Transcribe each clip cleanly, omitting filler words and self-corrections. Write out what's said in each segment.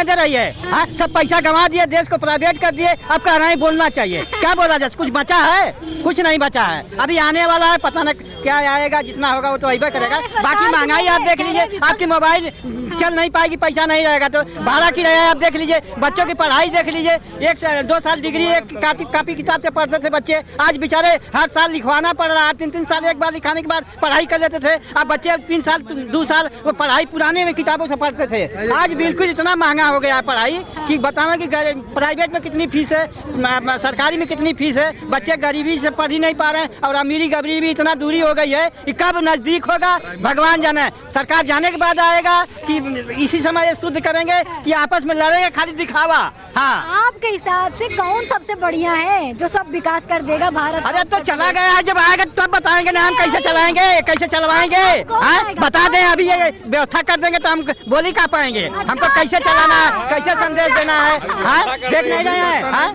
दे रही है। हाँ, सब पैसा गंवा दिए, देश को प्राइवेट कर दिए। अब कह रहे हैं बोलना चाहिए, क्या बोला जाए? कुछ बचा है? कुछ नहीं बचा है। अभी आने वाला है, पता न क्या आएगा, जितना होगा वो तो वही करेगा। बाकी महंगाई आप देख लीजिए, आपकी मोबाइल चल नहीं पाएगी, पैसा नहीं रहेगा तो भाड़ा की रहेगा। आप देख लीजिए, बच्चों की पढ़ाई देख लीजिए, 2 साल डिग्री एक कापी किताब से पढ़ते थे बच्चे, आज बेचारे हर साल लिखवाना पड़ रहा है। 3 साल एक बार लिखाने के बाद पढ़ाई कर लेते थे। अब बच्चे 3 साल 2 साल वो पढ़ाई पुराने में किताबों से पढ़ते थे। आज बिल्कुल इतना महंगा हो गया है पढ़ाई कि बताना कि प्राइवेट में कितनी फीस है, सरकारी में कितनी फीस है। बच्चे गरीबी से पढ़ ही नहीं पा रहे हैं और अमीरी गरीबी इतना दूरी हो गई है कि कब नजदीक होगा भगवान जाने। सरकार जाने के बाद आएगा कि इसी समय शुद्ध करेंगे कि आपस में लड़ेंगे, खाली दिखावा। हाँ, आपके हिसाब से कौन सबसे बढ़िया है जो सब विकास कर देगा भारत? अरे तो चला गया, जब आएगा तब बताएंगे ना हम कैसे चलाएंगे, कैसे चलवाएंगे। हाँ, बता दें अभी ये व्यवस्था कर देंगे तो हम बोल ही कहा पाएंगे। हमको कैसे चलाना है, कैसे संदेश देना है, हाँ, देख नहीं रहे हैं। हाँ,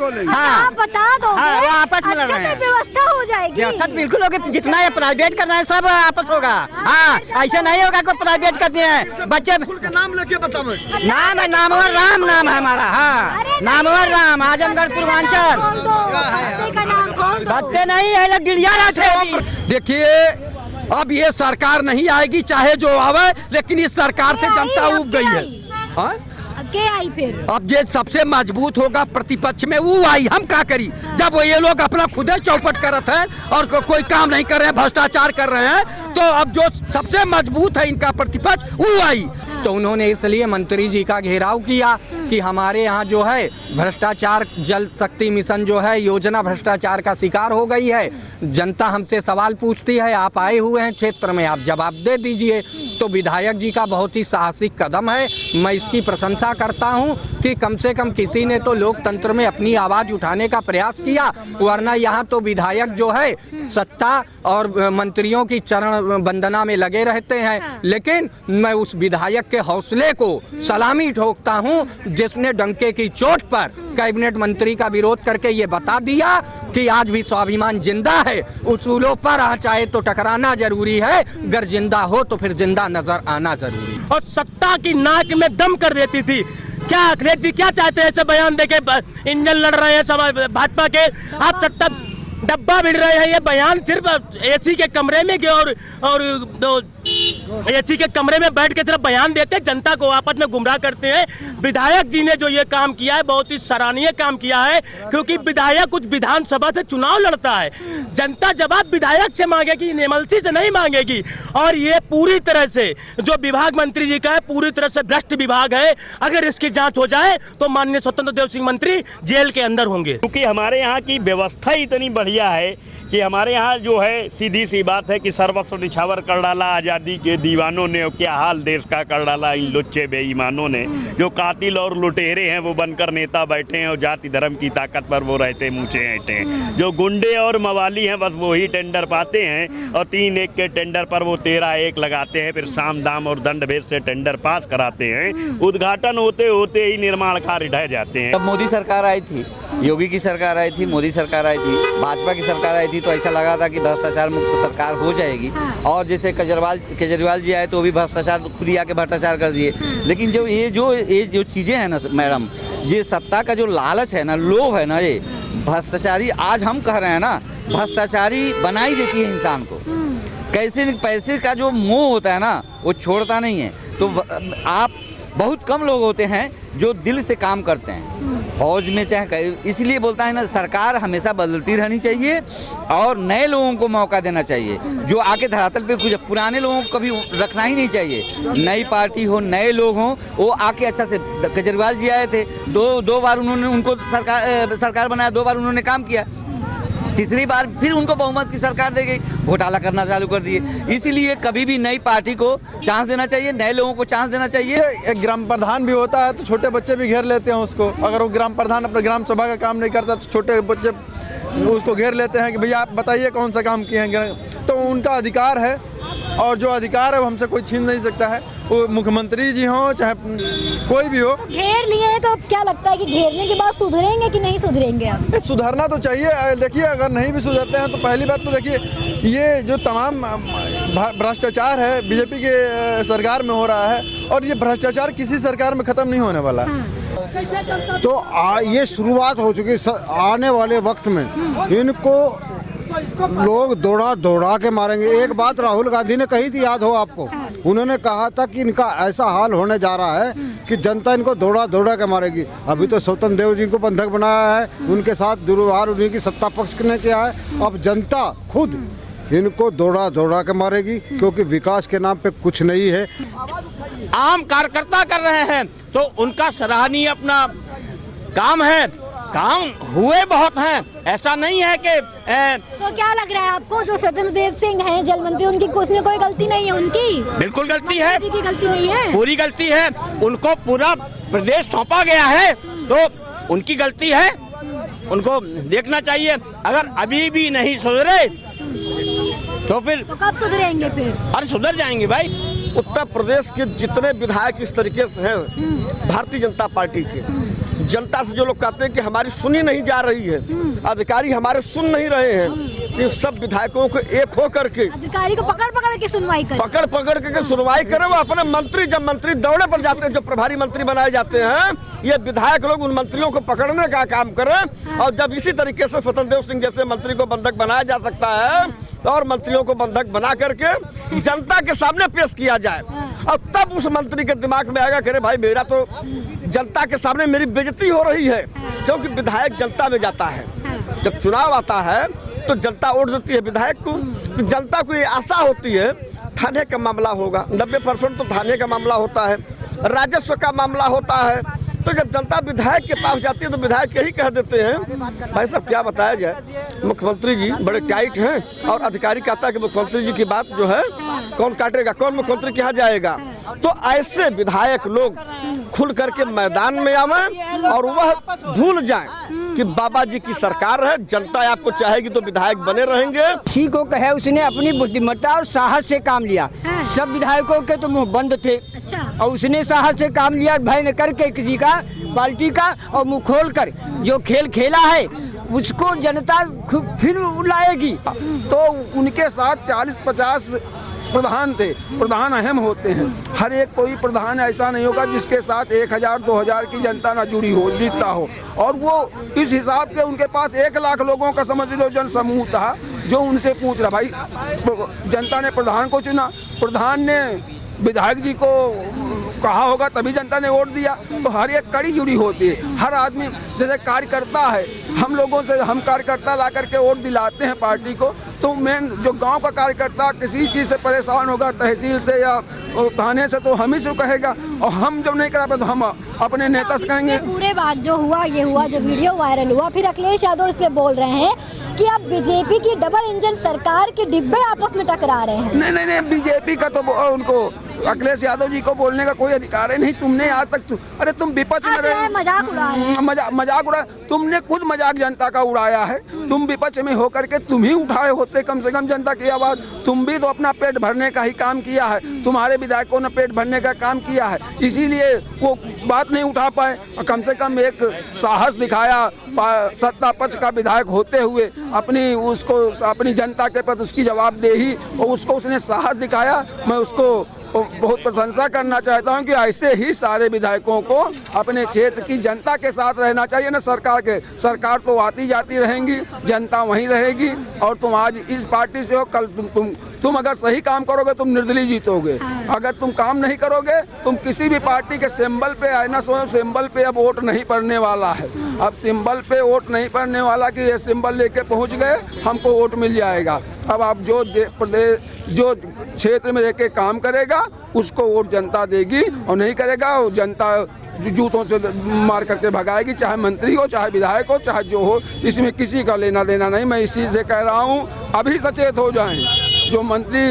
आप बता दो, आपस में अच्छा तो व्यवस्था हो जाएगी। व्यवस्था बिल्कुल होगी, जितना है प्राइवेट करना है सब आपस होगा। हाँ, ऐसे नहीं होगा कोई प्राइवेट कर दिए बच्चे। नाम लेके बताओ। नाम है नामवर राम, नाम है हमारा। हाँ, नामवर राम, आजमगढ़ पूर्वांचल। बच्चे नहीं है, देखिए अब ये सरकार नहीं आएगी चाहे जो आवे, लेकिन इस सरकार से जनता उब गई है। हाँ? क्या आई फिर? अब जो सबसे मजबूत होगा प्रतिपक्ष में वो आई। हम क्या करी जब ये लोग अपना खुदे चौपट करत हैं और कोई काम नहीं कर रहे हैं, भ्रष्टाचार कर रहे हैं, तो अब जो सबसे मजबूत है इनका प्रतिपक्ष वो आई। तो उन्होंने इसलिए मंत्री जी का घेराव किया कि हमारे यहाँ जो है भ्रष्टाचार, जल शक्ति मिशन जो है योजना भ्रष्टाचार का शिकार हो गई है। जनता हमसे सवाल पूछती है, आप आए हुए हैं क्षेत्र में, आप जवाब दे दीजिए। तो विधायक जी का बहुत ही साहसिक कदम है, मैं इसकी प्रशंसा करता हूं कि कम से कम किसी ने तो लोकतंत्र में अपनी आवाज़ उठाने का प्रयास किया। वरना यहाँ तो विधायक जो है सत्ता और मंत्रियों की चरण वंदना में लगे रहते हैं। लेकिन मैं उस विधायक के हौसले को सलामी ठोकता हूं जिसने डंके की चोट पर कैबिनेट मंत्री का विरोध करके ये बता दिया कि आज भी स्वाभिमान जिंदा है। उसूलों पर चाहे तो टकराना जरूरी है, अगर जिंदा हो तो फिर जिंदा नजर आना जरूरी है। और सत्ता की नाक में दम कर देती थी। क्या अखिलेश जी क्या चाहते हैं? सब बयान देके इंजन लड़ रहे हैं सब भाजपा के, आप सत्ता डब्बा भिड़ रहे हैं। ये बयान सिर्फ एसी के कमरे में और एसी के कमरे में बैठ के सिर्फ बयान देते हैं, जनता को आपस में गुमराह करते हैं। विधायक जी ने जो ये काम किया है बहुत ही सराहनीय काम किया है, क्योंकि विधायक कुछ विधानसभा से चुनाव लड़ता है। जनता जवाब विधायक से मांगेगी, एमएलसी से नहीं मांगेगी। और ये पूरी तरह से जो विभाग मंत्री जी का है, पूरी तरह से भ्रष्ट विभाग है। अगर इसकी जाँच हो जाए तो माननीय स्वतंत्र देव सिंह मंत्री जेल के अंदर होंगे। क्योंकि हमारे यहाँ की व्यवस्था इतनी बढ़िया है कि हमारे यहाँ जो है सीधी सी बात है कि सर्वस्व निछावर कर डाला आज़ादी के दीवानों ने, और क्या हाल देश का कर डाला इन लुच्चे बेईमानों ने। जो कातिल और लुटेरे हैं वो बनकर नेता बैठे हैं और जाति धर्म की ताकत पर वो रहते मूंछे ऐंठे हैं। जो गुंडे और मवाली हैं बस वो ही टेंडर पाते हैं और 3-1 के टेंडर पर वो 13-1 लगाते हैं, फिर साम दाम और दंड भेद से टेंडर पास कराते हैं। उद्घाटन होते होते ही निर्माण कार्य ढह जाते हैं। जब मोदी सरकार आई थी, योगी की सरकार आई थी, मोदी सरकार आई थी, भाजपा की सरकार आई थी, तो ऐसा लगा था कि भ्रष्टाचार मुक्त सरकार हो जाएगी। और जैसे केजरीवाल जी आए तो भी भ्रष्टाचार खुद ही आके भ्रष्टाचार कर दिए। लेकिन जो ये जो चीज़ें हैं ना मैडम, ये सत्ता का जो लालच है ना, लोभ है ना, ये भ्रष्टाचारी, आज हम कह रहे हैं ना, भ्रष्टाचारी बना ही देती है इंसान को। कैसे पैसे का जो मोह होता है ना वो छोड़ता नहीं है। तो आप बहुत कम लोग होते हैं जो दिल से काम करते हैं फौज में, चाहे इसलिए बोलता है ना, सरकार हमेशा बदलती रहनी चाहिए और नए लोगों को मौका देना चाहिए। जो आके धरातल पे कुछ पुराने लोगों को कभी रखना ही नहीं चाहिए। नई पार्टी हो, नए लोग हों, वो आके अच्छा से। केजरीवाल जी आए थे, दो बार उन्होंने उनको सरकार बनाया, 2 बार उन्होंने काम किया, तीसरी बार फिर उनको बहुमत की सरकार दे गई, घोटाला करना चालू कर दिए। इसीलिए कभी भी नई पार्टी को चांस देना चाहिए, नए लोगों को चांस देना चाहिए। एक ग्राम प्रधान भी होता है तो छोटे बच्चे भी घेर लेते हैं उसको। अगर वो ग्राम प्रधान अपने ग्राम सभा का काम नहीं करता तो छोटे बच्चे उसको घेर लेते हैं कि भैया आप बताइए कौन सा काम किए हैं। तो उनका अधिकार है और जो अधिकार है वो हमसे कोई छीन नहीं सकता है, वो मुख्यमंत्री जी हों चाहे कोई भी हो। घेर लिए हैं तो अब क्या लगता है कि घेरने के बाद सुधरेंगे कि नहीं सुधरेंगे? अब सुधरना तो चाहिए। देखिए अगर नहीं भी सुधरते हैं तो पहली बात तो देखिए ये जो तमाम भ्रष्टाचार है बीजेपी के सरकार में हो रहा है और ये भ्रष्टाचार किसी सरकार में ख़त्म नहीं होने वाला। तो ये शुरुआत हो चुकी आने वाले वक्त में इनको लोग दौड़ा के मारेंगे। एक बात राहुल गांधी ने कही थी, याद हो आपको, उन्होंने कहा था कि इनका ऐसा हाल होने जा रहा है कि जनता इनको दौड़ा के मारेगी। अभी तो स्वतंत्र देव जी को बंधक बनाया है, उनके साथ दुर्व्यवहार उन्हीं की सत्ता पक्ष ने किया है। अब जनता खुद इनको दौड़ा के मारेगी क्योंकि विकास के नाम पे कुछ नहीं है। आम कार्यकर्ता कर रहे हैं तो उनका सराहनीय अपना काम है, काम हुए बहुत हैं, ऐसा नहीं है कि तो क्या लग रहा है आपको जो स्वतंत्र देव सिंह हैं जल मंत्री, उनकी उसमें कोई गलती नहीं है? उनकी बिल्कुल गलती है, जी की गलती नहीं है, पूरी गलती है। उनको पूरा प्रदेश सौंपा गया है तो उनकी गलती है, उनको देखना चाहिए। अगर अभी भी नहीं सुधरे तो फिर तो कब सुधरेंगे फिर? अरे सुधर जाएंगे भाई। उत्तर प्रदेश के जितने विधायक इस तरीके से हैं भारतीय जनता पार्टी के, जनता से जो लोग कहते हैं कि हमारी सुनी नहीं जा रही है, अधिकारी हमारे सुन नहीं रहे हैं, तो सब विधायकों को एक हो करके अधिकारी को पकड़ के सुनवाई करें, पकड़ के सुनवाई करें। वो अपने मंत्री, जब मंत्री दौरे पर जाते हैं, जो प्रभारी मंत्री बनाए जाते हैं, ये विधायक लोग उन मंत्रियों को पकड़ने का काम करें। और जब इसी तरीके से स्वतंत्र देव सिंह जैसे मंत्री को बंधक बनाया जा सकता है तो और मंत्रियों को बंधक बना करके जनता के सामने पेश किया जाए और तब उस मंत्री के दिमाग में आएगा कि भाई मेरा तो जनता के सामने मेरी बेइज्जती हो रही है। क्योंकि विधायक जनता में जाता है, जब चुनाव आता है तो जनता वोट देती है विधायक को, तो जनता को ये आशा होती है थाने का मामला होगा, 90% तो थाने का मामला होता है, राजस्व का मामला होता है। तो जब जनता विधायक के पास जाती है तो विधायक यही कह देते हैं, भाई साहब क्या बताया जाए, मुख्यमंत्री जी बड़े टाइट हैं। और अधिकारी कहता है कि मुख्यमंत्री जी की बात जो है कौन काटेगा, कौन मुख्यमंत्री के यहाँ जाएगा। तो ऐसे विधायक लोग खुल करके मैदान में आवें और वह भूल जाएं कि बाबा जी की सरकार है, जनता आपको चाहेगी तो विधायक बने रहेंगे। किसी को कहे उसने अपनी बुद्धिमत्ता और साहस से काम लिया। सब विधायकों के तो मुंह बंद थे और उसने साहस से काम लिया, भय न करके किसी का पार्टी का, और मुंह खोल कर जो खेल खेला है उसको जनता फिर लाएगी। तो उनके साथ 40-50 प्रधान थे, प्रधान अहम होते हैं। हर एक कोई प्रधान ऐसा नहीं होगा जिसके साथ 1000-2000 की जनता ना जुड़ी हो, जीतता हो। और वो इस हिसाब से उनके पास 1 लाख लोगों का समझ लो जन समूह था जो उनसे पूछ रहा, भाई जनता ने प्रधान को चुना, प्रधान ने विधायक जी को कहा होगा तभी जनता ने वोट दिया। तो हर एक कड़ी जुड़ी होती है। हर आदमी जैसे कार्यकर्ता है, हम लोगों से हम कार्यकर्ता ला करके वोट दिलाते हैं पार्टी को, तो मेन जो गांव का कार्यकर्ता किसी चीज़ से परेशान होगा, तहसील से या थाने से, तो हम ही से कहेगा। और हम जब नहीं करा पाए तो हम अपने नेता से कहेंगे। पूरे बात जो हुआ, ये हुआ जो वीडियो वायरल हुआ, फिर अखिलेश यादव इस पे बोल रहे हैं कि अब बीजेपी की डबल इंजन सरकार के डिब्बे आपस में टकरा रहे हैं। नहीं, बीजेपी का तो उनको अखिलेश यादव जी को बोलने का कोई अधिकार है नहीं। तुमने आज तक अरे तुम विपक्ष में रहे, मजाक उड़ा रहे हैं, मजाक उड़ा, तुमने खुद मजाक जनता का उड़ाया है। तुम विपक्ष में होकर के तुम ही उठाए होते कम से कम जनता की आवाज़। तुम भी तो अपना पेट भरने का ही काम किया है, तुम्हारे विधायकों ने पेट भरने का काम किया है, इसीलिए वो बात नहीं उठा पाए। कम से कम एक साहस दिखाया सत्ता पक्ष का विधायक होते हुए, अपनी जनता के प्रति उसकी जवाबदेही और उसको उसने साहस दिखाया। मैं उसको बहुत प्रशंसा करना चाहता हूं कि ऐसे ही सारे विधायकों को अपने क्षेत्र की जनता के साथ रहना चाहिए ना सरकार के। सरकार तो आती जाती रहेंगी, जनता वहीं रहेगी। और तुम आज इस पार्टी से हो, कल तुम अगर सही काम करोगे तुम निर्दलीय जीतोगे। अगर तुम काम नहीं करोगे, तुम किसी भी पार्टी के सिंबल पे आए ना सोचो सिंबल पे अब वोट नहीं पड़ने वाला है। अब सिंबल पे वोट नहीं पड़ने वाला कि ये सिंबल लेके पहुंच गए हमको वोट मिल जाएगा। अब आप जो क्षेत्र में रह के काम करेगा उसको वोट जनता देगी, और नहीं करेगा वो जनता जूतों से मार करके भगाएगी, चाहे मंत्री हो, चाहे विधायक हो, चाहे जो हो। इसमें किसी का लेना देना नहीं। मैं इसी से कह रहा हूँ अभी सचेत हो जाएं। जो मंत्री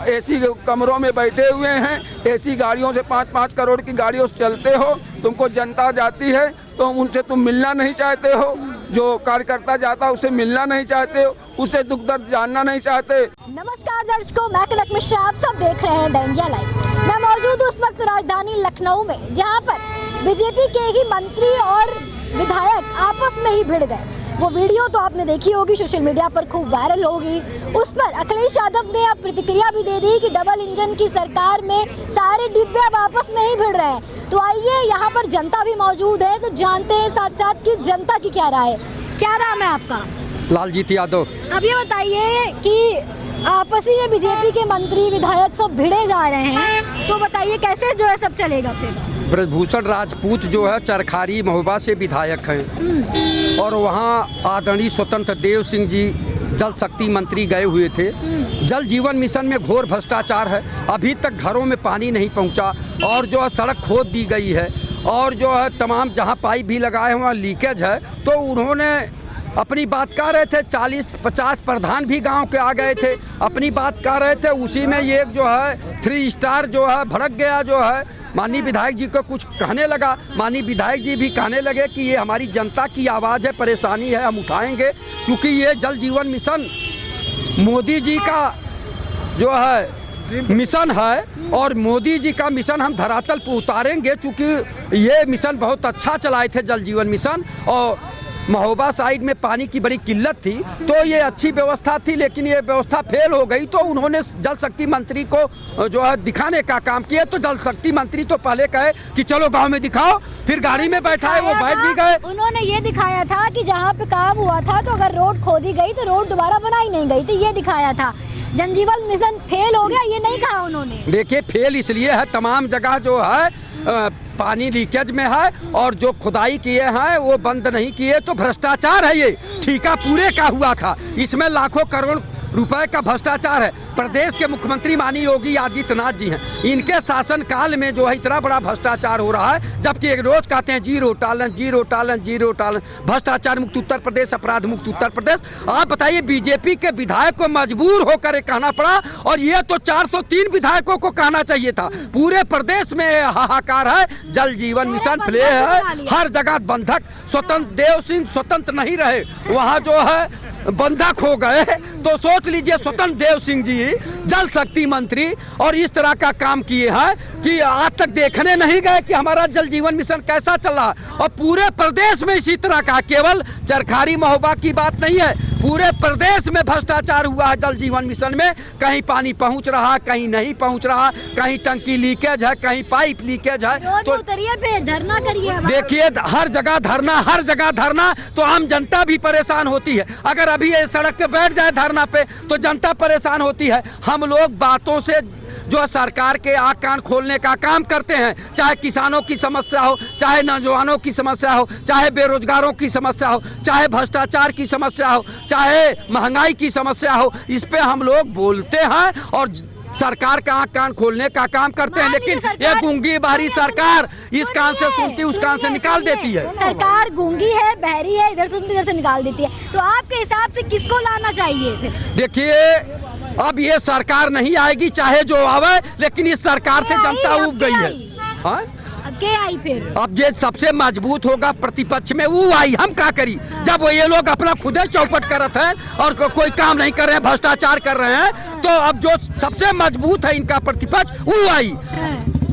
एसी कमरों में बैठे हुए हैं, एसी गाड़ियों से 5-5 करोड़ की गाड़ियों से चलते हो, तुमको जनता जाती है तो उनसे तुम मिलना नहीं चाहते हो। जो कार्यकर्ता जाता है उसे मिलना नहीं चाहते, उसे दुख दर्द जानना नहीं चाहते। नमस्कार दर्शकों, मैं कनक मिश्रा, आप सब देख रहे हैं द इंडिया लाइव। मैं मौजूद हूँ उस वक्त राजधानी लखनऊ में, जहाँ पर बीजेपी के ही मंत्री और विधायक आपस में ही भिड़ गए। वो वीडियो तो आपने देखी होगी, सोशल मीडिया पर खूब वायरल होगी। उस पर अखिलेश यादव ने अब प्रतिक्रिया भी दे दी कि डबल इंजन की सरकार में सारे डिब्बे अब आपस में ही भिड़ रहे हैं। तो आइए, यहाँ पर जनता भी मौजूद है, तो जानते हैं साथ साथ कि जनता की क्या राय है। क्या नाम है आपका? लालजीत यादव। अब ये बताइए कि आपसी में बीजेपी के मंत्री विधायक सब भिड़े जा रहे हैं, तो बताइए कैसे जो है सब चलेगा फिर? ब्रजभूषण राजपूत जो है चरखारी महोबा से विधायक हैं और वहाँ आदरणीय स्वतंत्र देव सिंह जी जल शक्ति मंत्री गए हुए थे। जल जीवन मिशन में घोर भ्रष्टाचार है, अभी तक घरों में पानी नहीं पहुँचा और जो है सड़क खोद दी गई है और जो है तमाम जहाँ पाइप भी लगाए वहाँ लीकेज है। तो उन्होंने अपनी बात कह रहे थे, 40-50 प्रधान भी गांव के आ गए थे, अपनी बात कह रहे थे। उसी में ये जो है 3 स्टार जो है भड़क गया, जो है माननीय विधायक जी को कुछ कहने लगा। माननीय विधायक जी भी कहने लगे कि ये हमारी जनता की आवाज़ है, परेशानी है, हम उठाएंगे। चूँकि ये जल जीवन मिशन मोदी जी का जो है मिशन है और मोदी जी का मिशन हम धरातल पर उतारेंगे। चूँकि ये मिशन बहुत अच्छा चलाए थे जल जीवन मिशन, और महोबा साइड में पानी की बड़ी किल्लत थी, तो ये अच्छी व्यवस्था थी, लेकिन ये व्यवस्था फेल हो गई। तो उन्होंने जल शक्ति मंत्री को जो है दिखाने का काम किया। तो जल शक्ति मंत्री तो पहले कहे कि चलो गांव में दिखाओ, फिर गाड़ी में बैठाए, वो बैठ भी गए। उन्होंने ये दिखाया था कि जहाँ पे काम हुआ था तो अगर रोड खोदी गई तो रोड दोबारा बनाई नहीं गई थी, ये दिखाया था। जनजीवन मिशन फेल हो गया, ये नहीं कहा उन्होंने। देखिए, फेल इसलिए है, तमाम जगह जो है पानी लीकेज में है और जो खुदाई किए हैं वो बंद नहीं किए, तो भ्रष्टाचार है। ये ठेका पूरे का हुआ था, इसमें लाखों करोड़ रुपए का भ्रष्टाचार है। प्रदेश के मुख्यमंत्री माननीय योगी आदित्यनाथ जी हैं, इनके शासन काल में जो है इतना बड़ा भ्रष्टाचार हो रहा है, जबकि एक रोज कहते हैं zero tolerance, zero tolerance, zero tolerance, भ्रष्टाचार मुक्त उत्तर प्रदेश, अपराध मुक्त उत्तर प्रदेश। आप बताइए, बीजेपी के विधायक को मजबूर होकर कहना पड़ा, और ये तो 403 विधायकों को कहना चाहिए था। पूरे प्रदेश में हाहाकार है, जल जीवन मिशन प्ले है, हर जगह बंधक। स्वतंत्र देव सिंह स्वतंत्र नहीं रहे, वहाँ जो है बंधक हो गए। तो सोच लीजिए, स्वतंत्र देव सिंह जी जल शक्ति मंत्री और इस तरह का काम किए हैं कि आज तक देखने नहीं गए कि हमारा जल जीवन मिशन कैसा चल रहा है। और पूरे प्रदेश में इसी तरह का, केवल चरखारी महोबा की बात नहीं है, पूरे प्रदेश में भ्रष्टाचार हुआ है जल जीवन मिशन में। कहीं पानी पहुंच रहा, कहीं नहीं पहुंच रहा, कहीं टंकी लीकेज है, कहीं पाइप लीकेज है। तो उतरिए पे धरना करिए। देखिए, हर जगह धरना, हर जगह धरना, तो आम जनता भी परेशान होती है। अगर अभी ये सड़क पे बैठ जाए धरना पे तो जनता परेशान होती है। हम लोग बातों से जो सरकार के आँख कान खोलने का काम करते हैं, चाहे किसानों की समस्या हो, चाहे नौजवानों की समस्या हो, चाहे बेरोजगारों की समस्या हो, चाहे भ्रष्टाचार की समस्या हो, चाहे महंगाई की समस्या हो, इस पे हम लोग बोलते हैं और सरकार का आँख कान खोलने का काम करते हैं। लेकिन ये गूंगी बहरी सरकार इस कान से सुनती, उस कान से निकाल देती है। सरकार गूंगी है, बहरी है, इधर से सुनती, इधर से निकाल देती है। तो आपके हिसाब से किसको लाना चाहिए फिर? देखिए, अब ये सरकार नहीं आएगी, चाहे जो आवे, लेकिन इस सरकार से जनता उब गई है। हाँ? अब क्या आई फिर? अब जो सबसे मजबूत होगा प्रतिपक्ष में, वो आई। हम क्या करी जब वो ये लोग अपना खुदे चौपट करत हैं और कोई काम नहीं कर रहे हैं, भ्रष्टाचार कर रहे हैं, तो अब जो सबसे मजबूत है इनका प्रतिपक्ष, वो आई।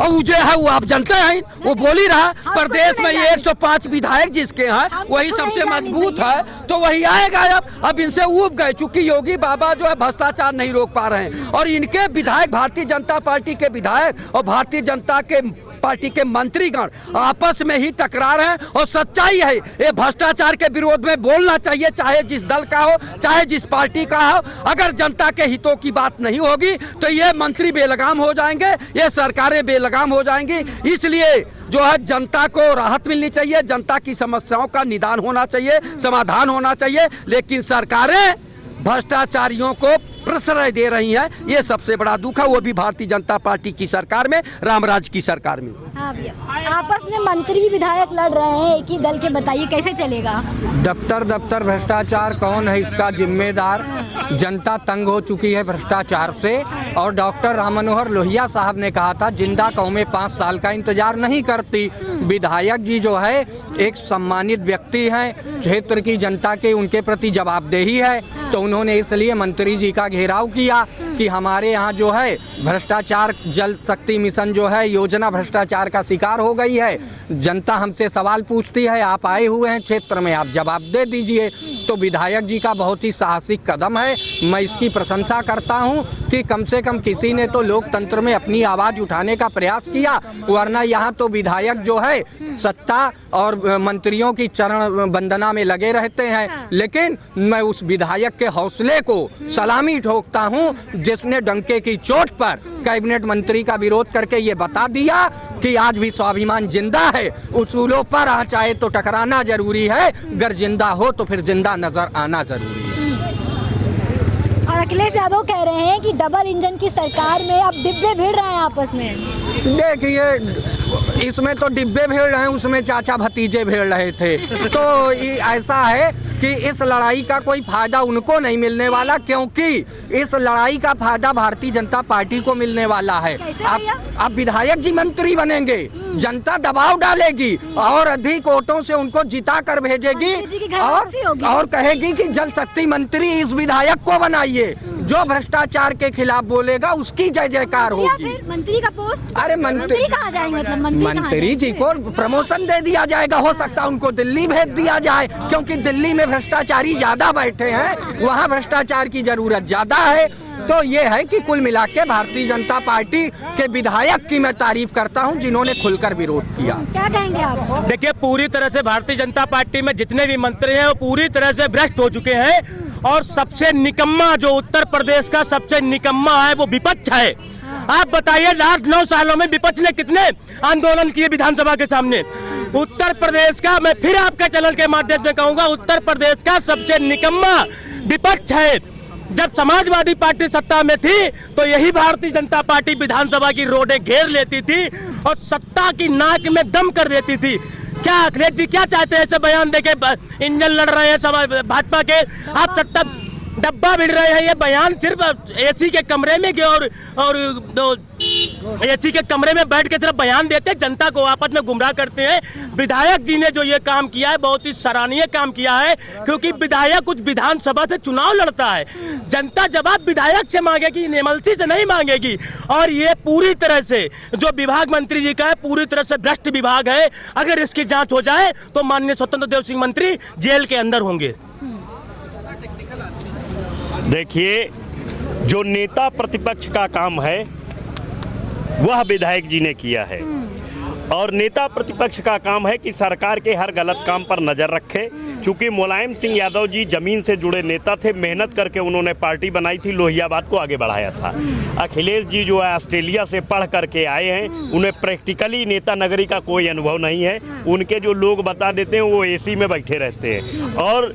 और वो जो है वो आप जानते हैं, वो बोल ही रहा। प्रदेश में ये 105 विधायक जिसके हैं वही सबसे मजबूत है, तो वही आएगा। अब इनसे ऊब गए, चूंकि योगी बाबा जो है भ्रष्टाचार नहीं रोक पा रहे हैं, और इनके विधायक, भारतीय जनता पार्टी के विधायक और भारतीय जनता के पार्टी के मंत्रीगण आपस में ही टकरार हैं। और सच्चाई है, ये भ्रष्टाचार के विरोध में बोलना चाहिए, चाहे जिस दल का हो, चाहे जिस पार्टी का हो। अगर जनता के हितों की बात नहीं होगी तो ये मंत्री बेलगाम हो जाएंगे, ये सरकारें बेलगाम हो जाएंगी। इसलिए जो है जनता को राहत मिलनी चाहिए, जनता की समस्याओं का निदान होना चाहिए, समाधान होना चाहिए। लेकिन सरकारें भ्रष्टाचारियों को प्रश्रय दे रही हैं, ये सबसे बड़ा दुख है, वो भी भारतीय जनता पार्टी की सरकार में, रामराज की सरकार में। हाँ भैया, आपस में मंत्री विधायक लड़ रहे हैं एक ही दल के, बताइए कैसे चलेगा? दफ्तर दफ्तर भ्रष्टाचार, कौन है इसका जिम्मेदार? जनता तंग हो चुकी है भ्रष्टाचार से। और डॉक्टर राम मनोहर लोहिया साहब ने कहा था जिंदा कौमें 5 साल का इंतजार नहीं करती। विधायक जी जो है एक सम्मानित व्यक्ति हैं, क्षेत्र की जनता के उनके प्रति जवाबदेही है, तो उन्होंने इसलिए मंत्री जी का घेराव किया कि हमारे यहाँ जो है भ्रष्टाचार जल शक्ति मिशन जो है योजना भ्रष्टाचार का शिकार हो गई है। जनता हमसे सवाल पूछती है, आप आए हुए हैं क्षेत्र में, आप जवाब दे दीजिए। तो विधायक जी का बहुत ही साहसिक कदम है, मैं इसकी प्रशंसा करता हूं कि कम से कम किसी ने तो लोकतंत्र में अपनी आवाज़ उठाने का प्रयास किया, वरना यहाँ तो विधायक जो है सत्ता और मंत्रियों की चरण वंदना में लगे रहते हैं। लेकिन मैं उस विधायक के हौसले को सलामी ठोकता हूं जिसने डंके की चोट पर कैबिनेट मंत्री का विरोध करके ये बता दिया कि आज भी स्वाभिमान जिंदा है, उसूलों पर आ चाहे तो टकराना जरूरी है, अगर जिंदा हो तो फिर जिंदा नजर आना जरूरी है। और अखिलेश यादव कह रहे हैं कि डबल इंजन की सरकार में अब डिब्बे भिड़ रहे हैं आपस में। देखिए इसमें तो डिब्बे भिड़ रहे हैं, उसमें चाचा भतीजे भिड़ रहे थे। तो ये ऐसा है कि इस लड़ाई का कोई फायदा उनको नहीं मिलने वाला, क्योंकि इस लड़ाई का फायदा भारतीय जनता पार्टी को मिलने वाला है। अब विधायक जी मंत्री बनेंगे, जनता दबाव डालेगी और अधिक वोटों से उनको जिता कर भेजेगी और कहेगी कि जल शक्ति मंत्री इस विधायक को बनाइए। जो भ्रष्टाचार के खिलाफ बोलेगा उसकी जय जयकार होगी। मंत्री का पोस्ट, अरे मंत्री कहाँ जाएंगे? मतलब मंत्री जी को प्रमोशन दे दिया जाएगा, हो सकता है उनको दिल्ली भेज दिया जाए, क्योंकि दिल्ली में भ्रष्टाचारी ज्यादा बैठे हैं, वहाँ भ्रष्टाचार की जरूरत ज्यादा है। तो ये है कि कुल मिला के भारतीय जनता पार्टी के विधायक की मैं तारीफ करता हूं जिन्होंने खुलकर विरोध किया। क्या कहेंगे आप? देखिए पूरी तरह से भारतीय जनता पार्टी में जितने भी मंत्री हैं वो पूरी तरह से भ्रष्ट हो चुके हैं और सबसे निकम्मा जो उत्तर प्रदेश का सबसे निकम्मा है वो विपक्ष है। आप बताइए लास्ट 9 सालों में विपक्ष ने कितने आंदोलन किए विधानसभा के सामने। उत्तर प्रदेश का, मैं फिर आपके चैनल के माध्यम से कहूंगा, उत्तर प्रदेश का सबसे निकम्मा विपक्ष है। जब समाजवादी पार्टी सत्ता में थी तो यही भारतीय जनता पार्टी विधानसभा की रोडें घेर लेती थी और सत्ता की नाक में दम कर देती थी। क्या अखिलेश जी क्या चाहते हैं? ऐसे बयान देके इंजन लड़ रहे हैं सब भाजपा के, आप सत्ता डब्बा भिड़ रहे हैं। ये बयान सिर्फ एसी के कमरे में और एसी के कमरे में बैठ के सिर्फ बयान देते हैं, जनता को आपस में गुमराह करते हैं। विधायक जी ने जो ये काम किया है बहुत ही सराहनीय काम किया है, क्योंकि विधायक कुछ विधानसभा से चुनाव लड़ता है, जनता जवाब विधायक से मांगेगी, एमएलसी से नहीं मांगेगी। और ये पूरी तरह से जो विभाग मंत्री जी का है पूरी तरह से भ्रष्ट विभाग है। अगर इसकी जाँच हो जाए तो माननीय स्वतंत्र देव सिंह मंत्री जेल के अंदर होंगे। देखिए जो नेता प्रतिपक्ष का काम है वह विधायक जी ने किया है और नेता प्रतिपक्ष का काम है कि सरकार के हर गलत काम पर नज़र रखे। चूंकि मुलायम सिंह यादव जी जमीन से जुड़े नेता थे, मेहनत करके उन्होंने पार्टी बनाई थी, लोहियाबाद को आगे बढ़ाया था। अखिलेश जी जो है ऑस्ट्रेलिया से पढ़ करके आए हैं, उन्हें प्रैक्टिकली नेता नगरी का कोई अनुभव नहीं है। उनके जो लोग बता देते हैं वो एसी में बैठे रहते हैं और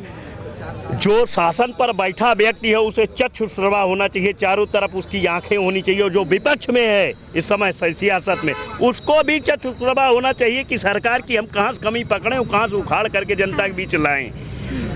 जो शासन पर बैठा व्यक्ति है उसे चक्षुश्रवा होना चाहिए, चारों तरफ उसकी आंखें होनी चाहिए। और जो विपक्ष में है इस समय सियासत में उसको भी चक्षुश्रवा होना चाहिए कि सरकार की हम कहाँ से कमी पकड़ें और कहाँ से उखाड़ करके जनता के बीच लाएं।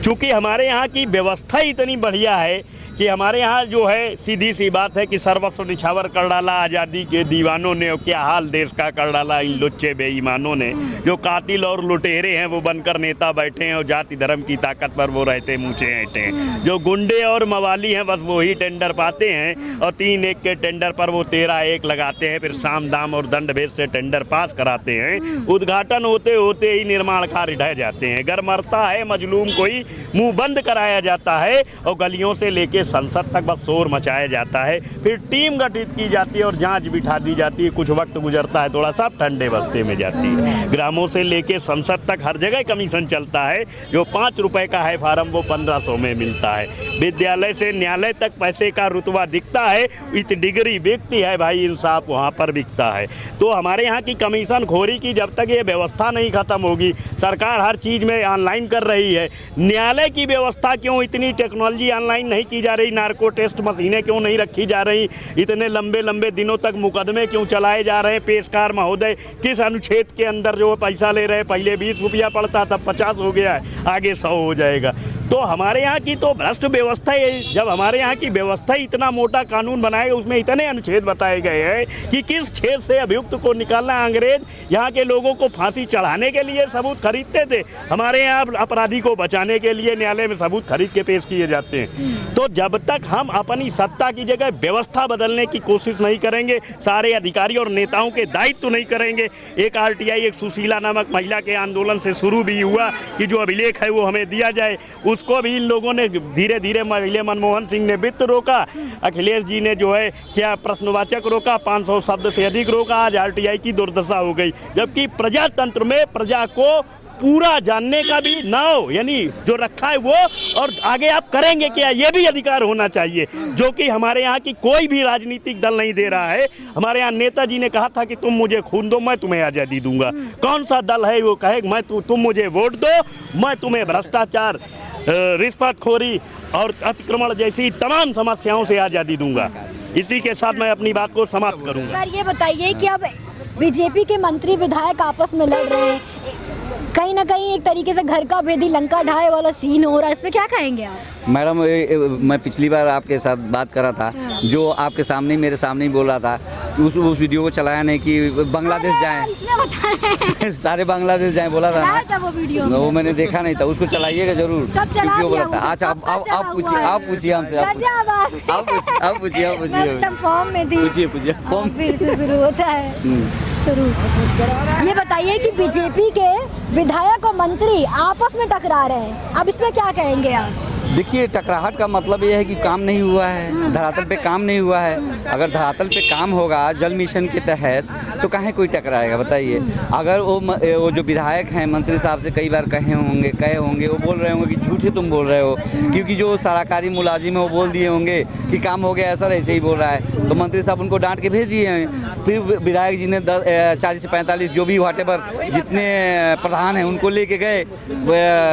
चूँकि हमारे यहाँ की व्यवस्था इतनी बढ़िया है कि हमारे यहाँ जो है सीधी सी बात है कि सर्वस्व निछावर कर डाला आज़ादी के दीवानों ने, और क्या हाल देश का कर डाला इन लुच्चे बेईमानों ने। जो कातिल और लुटेरे हैं वो बनकर नेता बैठे हैं और जाति धर्म की ताकत पर वो रहते मूंछे ऐंठे हैं। जो गुंडे और मवाली हैं बस वही टेंडर पाते हैं और 3-1 के टेंडर पर वो 13-1 लगाते हैं, फिर साम दाम और दंड भेद से टेंडर पास कराते हैं। उद्घाटन होते होते ही निर्माण कार्य ढह जाते हैं। अगर मरता है मजलूम कोई मुँह बंद कराया जाता है और गलियों से लेके संसद तक बस शोर मचाया जाता है। फिर टीम गठित की जाती है और जांच बिठा दी जाती है। कुछ वक्त गुजरता है, थोड़ा सा ठंडे बस्ते में जाती है। ग्रामों से लेके संसद तक हर जगह कमीशन चलता है। जो 5 रुपए का है फार्म वो 1500 में मिलता है। विद्यालय से न्यायालय तक पैसे का रुतबा दिखता है, इत डिग्री बिकती है भाई, इंसाफ वहाँ पर बिकता है। तो हमारे यहाँ की कमीशन खोरी की जब तक ये व्यवस्था नहीं खत्म होगी, सरकार हर चीज़ में ऑनलाइन कर रही है, न्यायालय की व्यवस्था क्यों इतनी टेक्नोलॉजी ऑनलाइन नहीं की जा रही, नार्को टेस्ट मशीनें क्यों नहीं रखी जा रही, इतने लंबे लंबे दिनों तक मुकदमे क्यों चलाए जा रहे हैं। पेशकार महोदय किस अनुच्छेद के अंदर जो पैसा ले रहे हैं, पहले 20 रुपया पड़ता तब 50 हो गया है, आगे 100 हो जाएगा। तो हमारे यहाँ की तो भ्रष्ट व्यवस्था है। जब हमारे यहाँ की व्यवस्था ही इतना मोटा कानून बनाएगा, उसमें इतने अनुच्छेद बताए गए हैं कि किस छेद से अभियुक्त को निकालना। अंग्रेज यहाँ के लोगों को फांसी चढ़ाने के लिए सबूत खरीदते थे, हमारे यहाँ अपराधी को बचाने के लिए न्यायालय में सबूत खरीद के पेश किए जाते हैं। तो जब तक हम अपनी सत्ता की जगह व्यवस्था बदलने की कोशिश नहीं करेंगे, सारे अधिकारी और नेताओं के दायित्व नहीं करेंगे। एक RTI, एक सुशीला नामक महिला के आंदोलन से शुरू भी हुआ कि जो अभिलेख है वो हमें दिया जाए, उसको भी इन लोगों ने धीरे धीरे मनमोहन सिंह ने वित्त रोका, अखिलेश जी ने जो है क्या प्रश्नवाचक रोका, 500 शब्द से अधिक रोका। आज RTI की दुर्दशा हो गई, जबकि प्रजातंत्र में प्रजा को पूरा जानने का भी नाव यानी जो रखा है वो, और आगे आप करेंगे क्या ये भी अधिकार होना चाहिए, जो कि हमारे यहाँ की कोई भी राजनीतिक दल नहीं दे रहा है। हमारे यहाँ नेताजी ने कहा था कि तुम मुझे खून दो मैं तुम्हें आज़ादी दूंगा। कौन सा दल है वो कहे मैं तुम मुझे वोट दो, मैं तुम्हें भ्रष्टाचार, रिश्वतखोरी और अतिक्रमण जैसी तमाम समस्याओं से आज़ादी दूंगा। इसी के साथ मैं अपनी बात को समाप्त करूंगा। सर ये बताइए कि अब बीजेपी के मंत्री विधायक आपस में लड़ रहे हैं, कहीं ना कहीं एक तरीके से घर का भेदी लंका ढाए वाला सीन हो रहा है, इस पे क्या कहेंगे आप? मैडम मैं पिछली बार आपके साथ बात कर रहा था, जो आपके सामने मेरे सामने ही बोल रहा था, उस वीडियो को चलाया नहीं कि बांग्लादेश जाएं, सारे बांग्लादेश जाएं बोला था ना, वो वीडियो वो मैंने देखा नहीं था, उसको चलाइएगा जरूर। कब चला बोला था? दिया? अच्छा आप पूछिए हमसे, आप पूछिए फॉर्म में थी, पूछिए फॉर्म फिर से शुरू होता है। ये बताइए कि बीजेपी के विधायक और मंत्री आपस में टकरा रहे हैं, अब इस पे क्या कहेंगे आप? देखिए, टकराहट का मतलब ये है कि काम नहीं हुआ है, धरातल पे काम नहीं हुआ है। अगर धरातल पे काम होगा जल मिशन के तहत तो कहीं कोई टकराएगा बताइए। अगर वो जो विधायक हैं मंत्री साहब से कई बार कहे होंगे वो बोल रहे होंगे कि झूठे तुम बोल रहे हो, क्योंकि जो सराकारी मुलाजिम है वो बोल दिए होंगे कि काम हो गया, सर ऐसे ही बोल रहा है, तो मंत्री साहब उनको डांट के भेज दिए हैं। फिर विधायक जी ने 40 से 45 जो भी व्हाटेवर जितने प्रधान हैं उनको लेके गए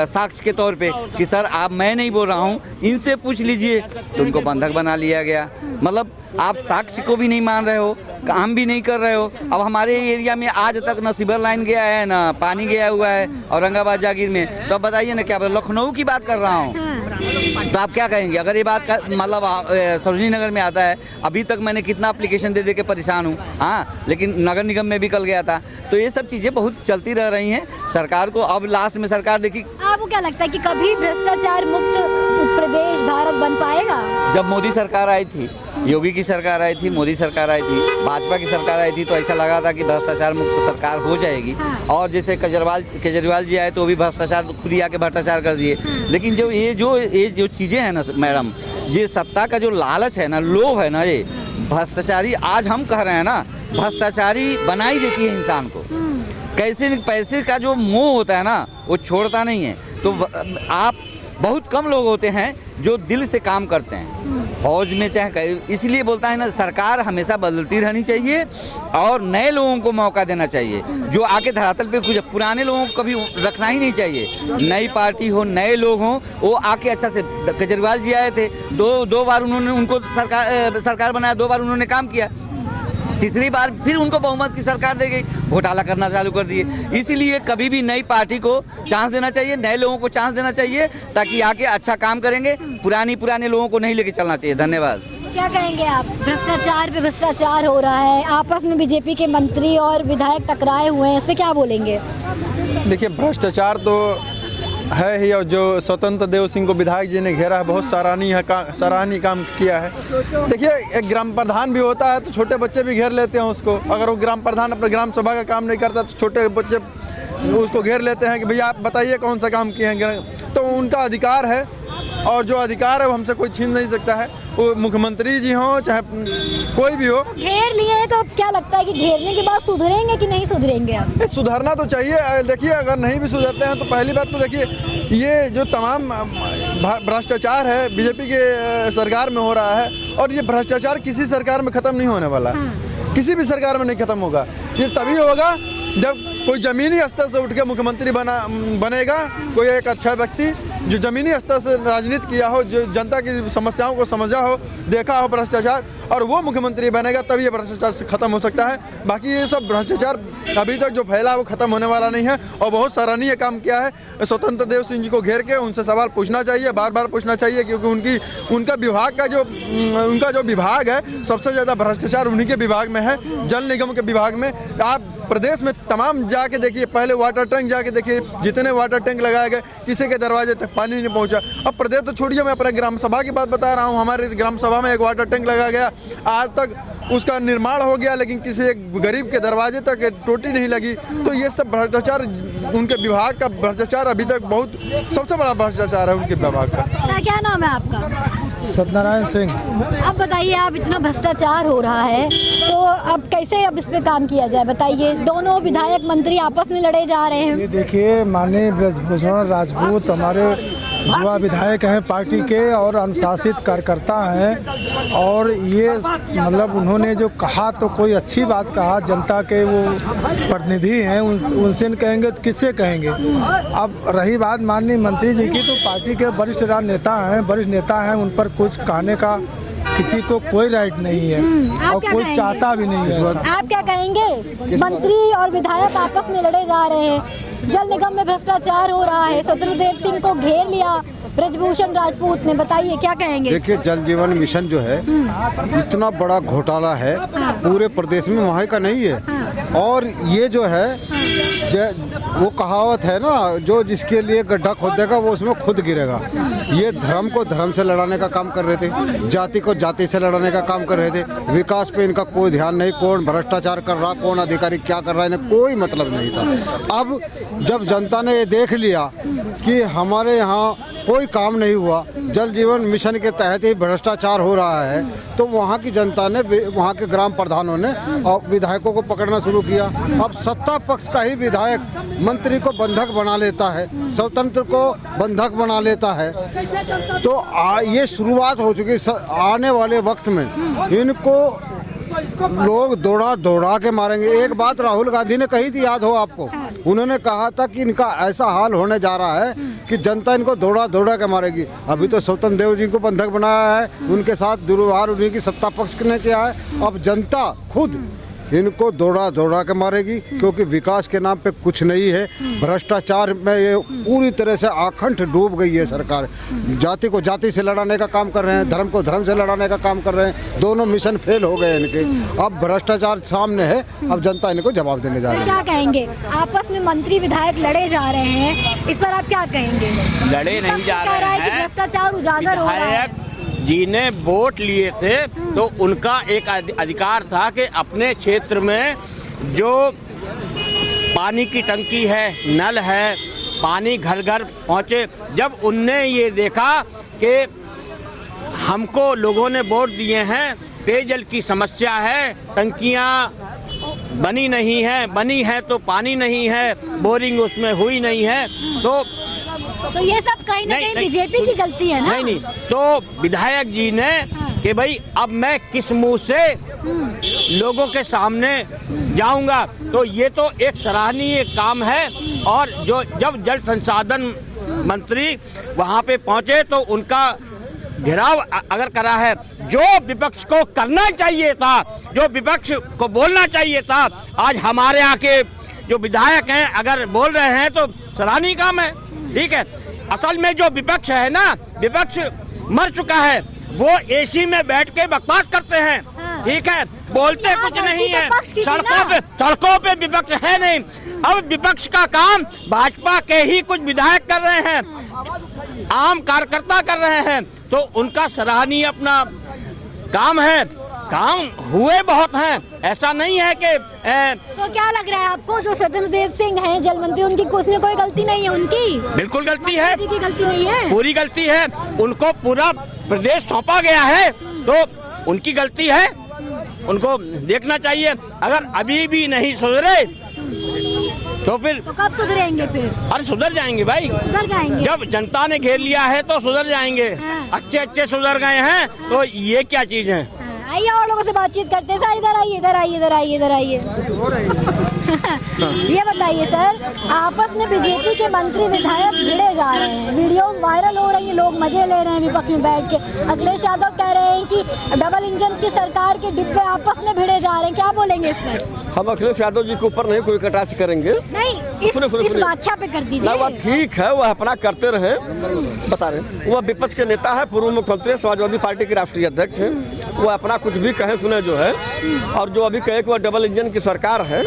साक्ष्य के तौर पे कि सर आप, मैं नहीं बोल रहा हूँ, इनसे पूछ लीजिए, तो उनको बंधक बना लिया गया। मतलब आप साक्ष्य को भी नहीं मान रहे हो, काम भी नहीं कर रहे हो। अब हमारे एरिया में आज तक न सीवर लाइन गया है न पानी गया हुआ है औरंगाबाद जागीर में, तो अब बताइए ना क्या, लखनऊ की बात कर रहा हूँ, तो आप क्या कहेंगे? अगर ये बात का मतलब सरोजनी नगर में आता है, अभी तक मैंने कितना एप्लीकेशन दे के परेशान हूँ, हाँ, लेकिन नगर निगम में भी कल गया था। तो ये सब चीज़ें बहुत चलती रह रही हैं सरकार को। अब लास्ट में सरकार देखी, आपको क्या लगता है कि कभी भ्रष्टाचार मुक्त प्रदेश भारत बन पाएगा? जब मोदी सरकार आई थी, योगी की सरकार आई थी, मोदी सरकार आई थी, भाजपा की सरकार आई थी, तो ऐसा लगा था कि भ्रष्टाचार मुक्त सरकार हो जाएगी। और जैसे केजरीवाल जी आए तो भी भ्रष्टाचार खुद ही आके भ्रष्टाचार कर दिए। लेकिन जो ये जो चीज़ें हैं ना मैडम, ये सत्ता का जो लालच है ना, लोभ है ना, ये भ्रष्टाचारी, आज हम कह रहे हैं ना, भ्रष्टाचारी बना ही देती है इंसान को। कैसे पैसे का जो मोह होता है ना वो छोड़ता नहीं है। तो आप बहुत कम लोग होते हैं जो दिल से काम करते हैं फौज में, चाहे इसलिए बोलता है ना, सरकार हमेशा बदलती रहनी चाहिए और नए लोगों को मौका देना चाहिए, जो आके धरातल पे कुछ, पुराने लोगों को कभी रखना ही नहीं चाहिए। नई पार्टी हो, नए लोग हों, वो आके अच्छा से, केजरीवाल जी आए थे, दो बार उन्होंने उनको सरकार बनाया, 2 बार उन्होंने काम किया, तीसरी बार फिर उनको बहुमत की सरकार दे गई, घोटाला करना चालू कर दिए। इसीलिए कभी भी नई पार्टी को चांस देना चाहिए, नए लोगों को चांस देना चाहिए, ताकि आके अच्छा काम करेंगे। पुराने लोगों को नहीं लेके चलना चाहिए। धन्यवाद। क्या कहेंगे आप? भ्रष्टाचार पे भ्रष्टाचार हो रहा है, आपस में बीजेपी के मंत्री और विधायक टकराए हुए हैं, इस पे क्या बोलेंगे? देखिए, भ्रष्टाचार तो है ही, और जो स्वतंत्र देव सिंह को विधायक जी ने घेरा है, बहुत सराहनीय काम किया है। देखिए, एक ग्राम प्रधान भी होता है तो छोटे बच्चे भी घेर लेते हैं उसको। अगर वो ग्राम प्रधान अपने ग्राम सभा का काम नहीं करता तो छोटे बच्चे उसको घेर लेते हैं कि भैया आप बताइए कौन सा काम किए हैं। तो उनका अधिकार है, और जो अधिकार है वो हमसे कोई छीन नहीं सकता है, वो मुख्यमंत्री जी हों चाहे कोई भी हो। तो घेर लिए हैं, तो अब क्या लगता है कि घेरने के बाद सुधरेंगे कि नहीं सुधरेंगे? अब सुधरना तो चाहिए। देखिए, अगर नहीं भी सुधरते हैं तो पहली बात तो देखिए, ये जो तमाम भ्रष्टाचार है बीजेपी के सरकार में हो रहा है, और ये भ्रष्टाचार किसी सरकार में ख़त्म नहीं होने वाला, किसी भी सरकार में नहीं ख़त्म होगा। ये तभी होगा जब कोई ज़मीनी स्तर से उठ के मुख्यमंत्री बनेगा कोई एक अच्छा व्यक्ति, जो ज़मीनी स्तर से राजनीति किया हो, जो जनता की समस्याओं को समझा हो, देखा हो भ्रष्टाचार, और वो मुख्यमंत्री बनेगा तब ये भ्रष्टाचार से खत्म हो सकता है। बाकी ये सब भ्रष्टाचार अभी तक जो फैला है वो खत्म होने वाला नहीं है। और बहुत सराहनीय काम किया है स्वतंत्र देव सिंह जी को घेर के, उनसे सवाल पूछना चाहिए, बार बार पूछना चाहिए, क्योंकि उनका विभाग का उनका जो विभाग है सबसे ज़्यादा भ्रष्टाचार उन्हीं के विभाग में है, जल निगम के विभाग में। आप प्रदेश में तमाम जाके देखिए, पहले वाटर टैंक जाके देखिए, जितने वाटर टैंक लगाए गए किसी के दरवाजे तक पानी नहीं पहुंचा। अब प्रदेश तो छोड़िए, मैं अपने ग्राम सभा की बात बता रहा हूं। हमारे ग्राम सभा में एक वाटर टैंक लगाया गया, आज तक उसका निर्माण हो गया, लेकिन किसी एक गरीब के दरवाजे तक टोटी नहीं लगी। तो ये सब भ्रष्टाचार, उनके विभाग का भ्रष्टाचार अभी तक बहुत सबसे बड़ा भ्रष्टाचार है उनके विभाग का। सर क्या नाम है आपका? सत्यनारायण सिंह। अब बताइए, आप इतना भ्रष्टाचार हो रहा है तो अब कैसे अब इस पे काम किया जाए, बताइए। दोनों विधायक मंत्री आपस में लड़े जा रहे हैं। ये देखिए, माननीय ब्रजभूषण राजपूत हमारे युवा विधायक हैं पार्टी के और अनुशासित कार्यकर्ता हैं, और ये मतलब उन्होंने जो कहा तो कोई अच्छी बात कहा, जनता के वो प्रतिनिधि हैं, उनसे कहेंगे तो किससे कहेंगे। अब रही बात माननीय मंत्री जी की, तो पार्टी के वरिष्ठ नेता हैं, उन पर कुछ कहने का किसी को कोई राइट नहीं है और कोई चाहता भी नहीं है। आप क्या कहेंगे? मंत्री और विधायक आपस में लड़े जा रहे हैं, जल निगम में भ्रष्टाचार हो रहा है, स्वतंत्र देव सिंह को घेर लिया ब्रजभूषण राजपूत ने, बताइए क्या कहेंगे? देखिए, जल जीवन मिशन जो है इतना बड़ा घोटाला है, पूरे प्रदेश में वहाँ का नहीं है। और ये जो है वो कहावत है ना, जो जिसके लिए गड्ढा खोदेगा वो उसमें खुद गिरेगा। ये धर्म को धर्म से लड़ाने का काम कर रहे थे, जाति को जाति से लड़ाने का काम कर रहे थे। विकास पे इनका कोई ध्यान नहीं, कौन भ्रष्टाचार कर रहा, कौन अधिकारी क्या कर रहा है, इन्हें कोई मतलब नहीं था। अब जब जनता ने ये देख लिया कि हमारे यहाँ कोई काम नहीं हुआ, जल जीवन मिशन के तहत ही भ्रष्टाचार हो रहा है, तो वहाँ की जनता ने, वहाँ के ग्राम प्रधानों ने और विधायकों को पकड़ना शुरू किया। अब सत्ता पक्ष का ही विधायक मंत्री को बंधक बना लेता है, स्वतंत्र को बंधक बना लेता है। तो ये शुरुआत हो चुकी। आने वाले वक्त में इनको लोग दौड़ा के मारेंगे। एक बात राहुल गांधी ने कही थी, याद हो आपको, उन्होंने कहा था कि इनका ऐसा हाल होने जा रहा है कि जनता इनको दौड़ा के मारेगी। अभी तो स्वतंत्र देव जी को बंधक बनाया है, उनके साथ दुर्व्यवहार उन्हीं की सत्ता पक्ष ने किया है। अब जनता खुद इनको दौड़ा के मारेगी, क्योंकि विकास के नाम पे कुछ नहीं है। भ्रष्टाचार में ये पूरी तरह से आखंड डूब गई है सरकार। जाति को जाति से लड़ाने का काम कर रहे हैं, धर्म को धर्म से लड़ाने का काम कर रहे हैं। दोनों मिशन फेल हो गए इनके। अब भ्रष्टाचार सामने है, अब जनता इनको जवाब देने जा रही है। क्या कहेंगे? आपस में मंत्री विधायक लड़े जा रहे हैं, इस पर आप क्या कहेंगे? लड़े नहीं जा रहे हैं, भ्रष्टाचार उजागर हो रहा है। जी ने वोट लिए थे तो उनका एक अधिकार था कि अपने क्षेत्र में जो पानी की टंकी है, नल है, पानी घर घर पहुँचे। जब उनने ये देखा कि हमको लोगों ने वोट दिए हैं, पेयजल की समस्या है, टंकियाँ बनी नहीं है, बनी है तो पानी नहीं है, बोरिंग उसमें हुई नहीं है, तो ये सब कहीं ना कहीं बीजेपी की गलती है ना? नहीं, तो विधायक जी ने कि भाई अब मैं किस मुंह से लोगों के सामने जाऊंगा। तो ये तो एक सराहनीय काम है। और जो जब जल संसाधन मंत्री वहां पे पहुंचे तो उनका घेराव अगर करा है, जो विपक्ष को करना चाहिए था, जो विपक्ष को बोलना चाहिए था, आज हमारे यहाँ के जो विधायक हैं अगर बोल रहे हैं तो सराहनीय काम है, ठीक है। असल में जो विपक्ष है ना, विपक्ष मर चुका है, वो एसी में बैठ के बकवास करते हैं, ठीक है, बोलते कुछ नहीं है। सड़कों पे विपक्ष है नहीं। अब विपक्ष का काम भाजपा के ही कुछ विधायक कर रहे हैं, आम कार्यकर्ता कर रहे हैं, तो उनका सराहनीय अपना काम है। काम हुए बहुत हैं, ऐसा नहीं है कि तो क्या लग रहा है आपको, जो स्वतंत्र देव सिंह हैं जल मंत्री, उनकी उसमें कोई गलती नहीं है? उनकी बिल्कुल गलती है, की गलती नहीं है, पूरी गलती है। उनको पूरा प्रदेश सौंपा गया है तो उनकी गलती है, उनको देखना चाहिए। अगर अभी भी नहीं सुधरे तो फिर तो कब सुधरेंगे फिर? अरे सुधर जाएंगे भाई, सुधर जाएंगे। जब जनता ने घेर लिया है तो सुधर जाएंगे। अच्छे सुधर गए हैं तो ये क्या चीज है। आइए और लोगों से बातचीत करते हैं। सर इधर आइए, इधर आइए, इधर आइए, इधर आइए। ये बताइए सर, आपस में बीजेपी के मंत्री विधायक भिड़े जा रहे हैं, वीडियोस वायरल हो रही है, लोग मजे ले रहे हैं विपक्ष में बैठ के। अखिलेश यादव कह रहे हैं कि डबल इंजन की सरकार के डिब्बे आपस में भिड़े जा रहे हैं, क्या बोलेंगे इस पर? हम अखिलेश यादव जी के ऊपर नहीं कोई कटाक्ष करेंगे, नहीं, इस व्याख्या पे कर दीजिए। वह ठीक है, वह अपना करते रहे, बता रहे वह विपक्ष के नेता है, पूर्व मुख्यमंत्री, समाजवादी पार्टी के राष्ट्रीय अध्यक्ष हैं, वो अपना कुछ भी कहे सुने जो है, और जो अभी कहे कि वह डबल इंजन की सरकार है,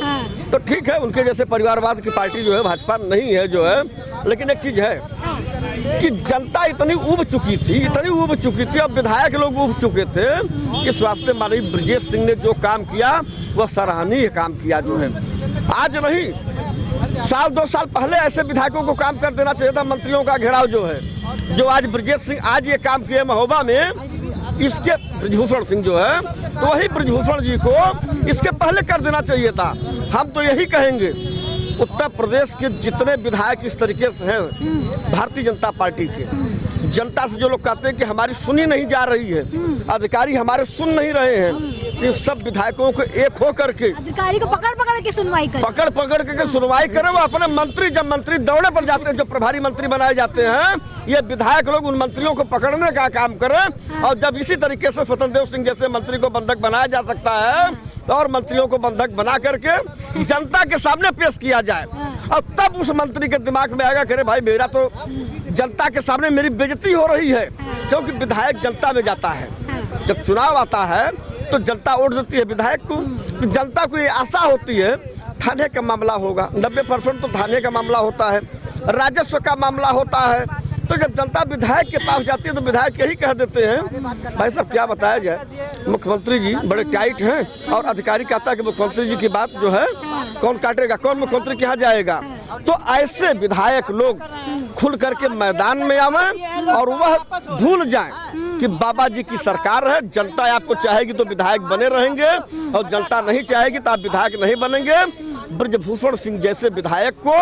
तो ठीक है, उनके जैसे परिवारवाद की पार्टी जो है भाजपा नहीं है जो है। लेकिन एक चीज है कि जनता इतनी उब चुकी थी, अब विधायक लोग उब चुके थे कि स्वास्थ्य मंत्री ब्रजेश सिंह ने जो काम किया वह सराहनीय काम किया जो है। आज नहीं, साल 2 साल पहले ऐसे विधायकों को काम कर देना चाहिए था। मंत्रियों का घेराव जो है, जो आज ब्रजेश सिंह आज ये काम किए महोबा में, इसके ब्रजभूषण सिंह जो है, तो वही ब्रजभूषण जी को इसके पहले कर देना चाहिए था। हम तो यही कहेंगे, उत्तर प्रदेश के जितने विधायक इस तरीके से हैं भारतीय जनता पार्टी के, जनता से जो लोग कहते हैं कि हमारी सुनी नहीं जा रही है, अधिकारी हमारे सुन नहीं रहे हैं, इन सब विधायकों को एक हो करके अधिकारी को पकड़ के सुनवाई करें, पकड़ के सुनवाई करें। वो अपने मंत्री, जब मंत्री दौड़े पर जाते हैं, जो प्रभारी मंत्री बनाए जाते हैं, ये विधायक लोग उन मंत्रियों को पकड़ने का काम करें। और जब इसी तरीके से स्वतंत्र देव सिंह जैसे मंत्री को बंधक बनाया जा सकता है, तो और मंत्रियों को बंधक बना करके जनता के सामने पेश किया जाए, और तब उस मंत्री के दिमाग में आएगा, करे भाई मेरा तो जनता के सामने मेरी बेइज्जती हो रही है। क्योंकि विधायक जनता में जाता है, जब चुनाव आता है तो जनता वोट देती है विधायक को, तो जनता को ये आशा होती है थाने का मामला होगा, 90% तो थाने का मामला होता है, राजस्व का मामला होता है। तो जब जनता विधायक के पास जाती है तो विधायक यही कह देते हैं, भाई साहब क्या बताया जाए, मुख्यमंत्री जी बड़े टाइट हैं, और अधिकारी कहता है कि मुख्यमंत्री जी की बात जो है कौन काटेगा, कौन मुख्यमंत्री के यहाँ जाएगा। तो ऐसे विधायक लोग खुल करके मैदान में आवे और वह भूल जाएं कि बाबा जी की सरकार है, जनता आपको चाहेगी तो विधायक बने रहेंगे, और जनता नहीं चाहेगी तो आप विधायक नहीं बनेंगे। ब्रजभूषण सिंह जैसे विधायक को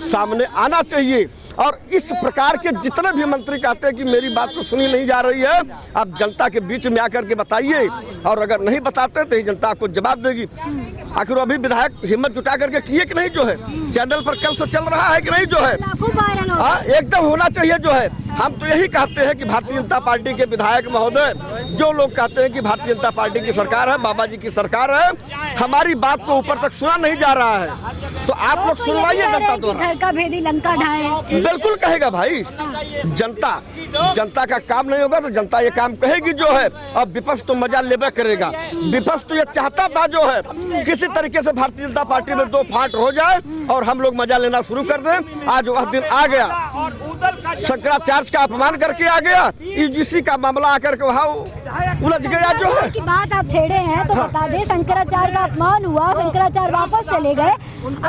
सामने आना चाहिए, और इस प्रकार के जितने भी मंत्री कहते हैं कि मेरी बात तो सुनी नहीं जा रही है, आप जनता के बीच में आकर के बताइए, और अगर नहीं बताते तो जनता आपको जवाब देगी। आखिर अभी विधायक हिम्मत जुटा करके किए कि नहीं जो है, चैनल पर कल से चल रहा है कि नहीं जो है, एकदम होना चाहिए जो है। हम तो यही कहते हैं कि भारतीय जनता पार्टी के विधायक महोदय, जो लोग कहते हैं कि भारतीय जनता पार्टी की सरकार है, बाबा जी की सरकार है, हमारी बात को ऊपर तक सुना नहीं जा रहा है, तो आप लोग सुनवाइए जनता द्वारा। घर का भेदी लंका ढाए, बिल्कुल कहेगा भाई, जनता का काम नहीं होगा तो जनता ये काम कहेगी जो है। अब विपक्ष तो मजा लेबे करेगा, विपक्ष तो ये चाहता था जो है किसी तरीके से भारतीय जनता पार्टी में 2 फाट हो जाए और हम लोग मजा लेना शुरू कर दें। आज वह दिन आ गया, शंकराचार्य का अपमान करके आ गया, यूजीसी का मामला आकर के वहाँ उलझ गया जो है। की बात आप छेड़े हैं तो बता दें, शंकराचार्य का अपमान हुआ, शंकराचार्य वापस चले गए,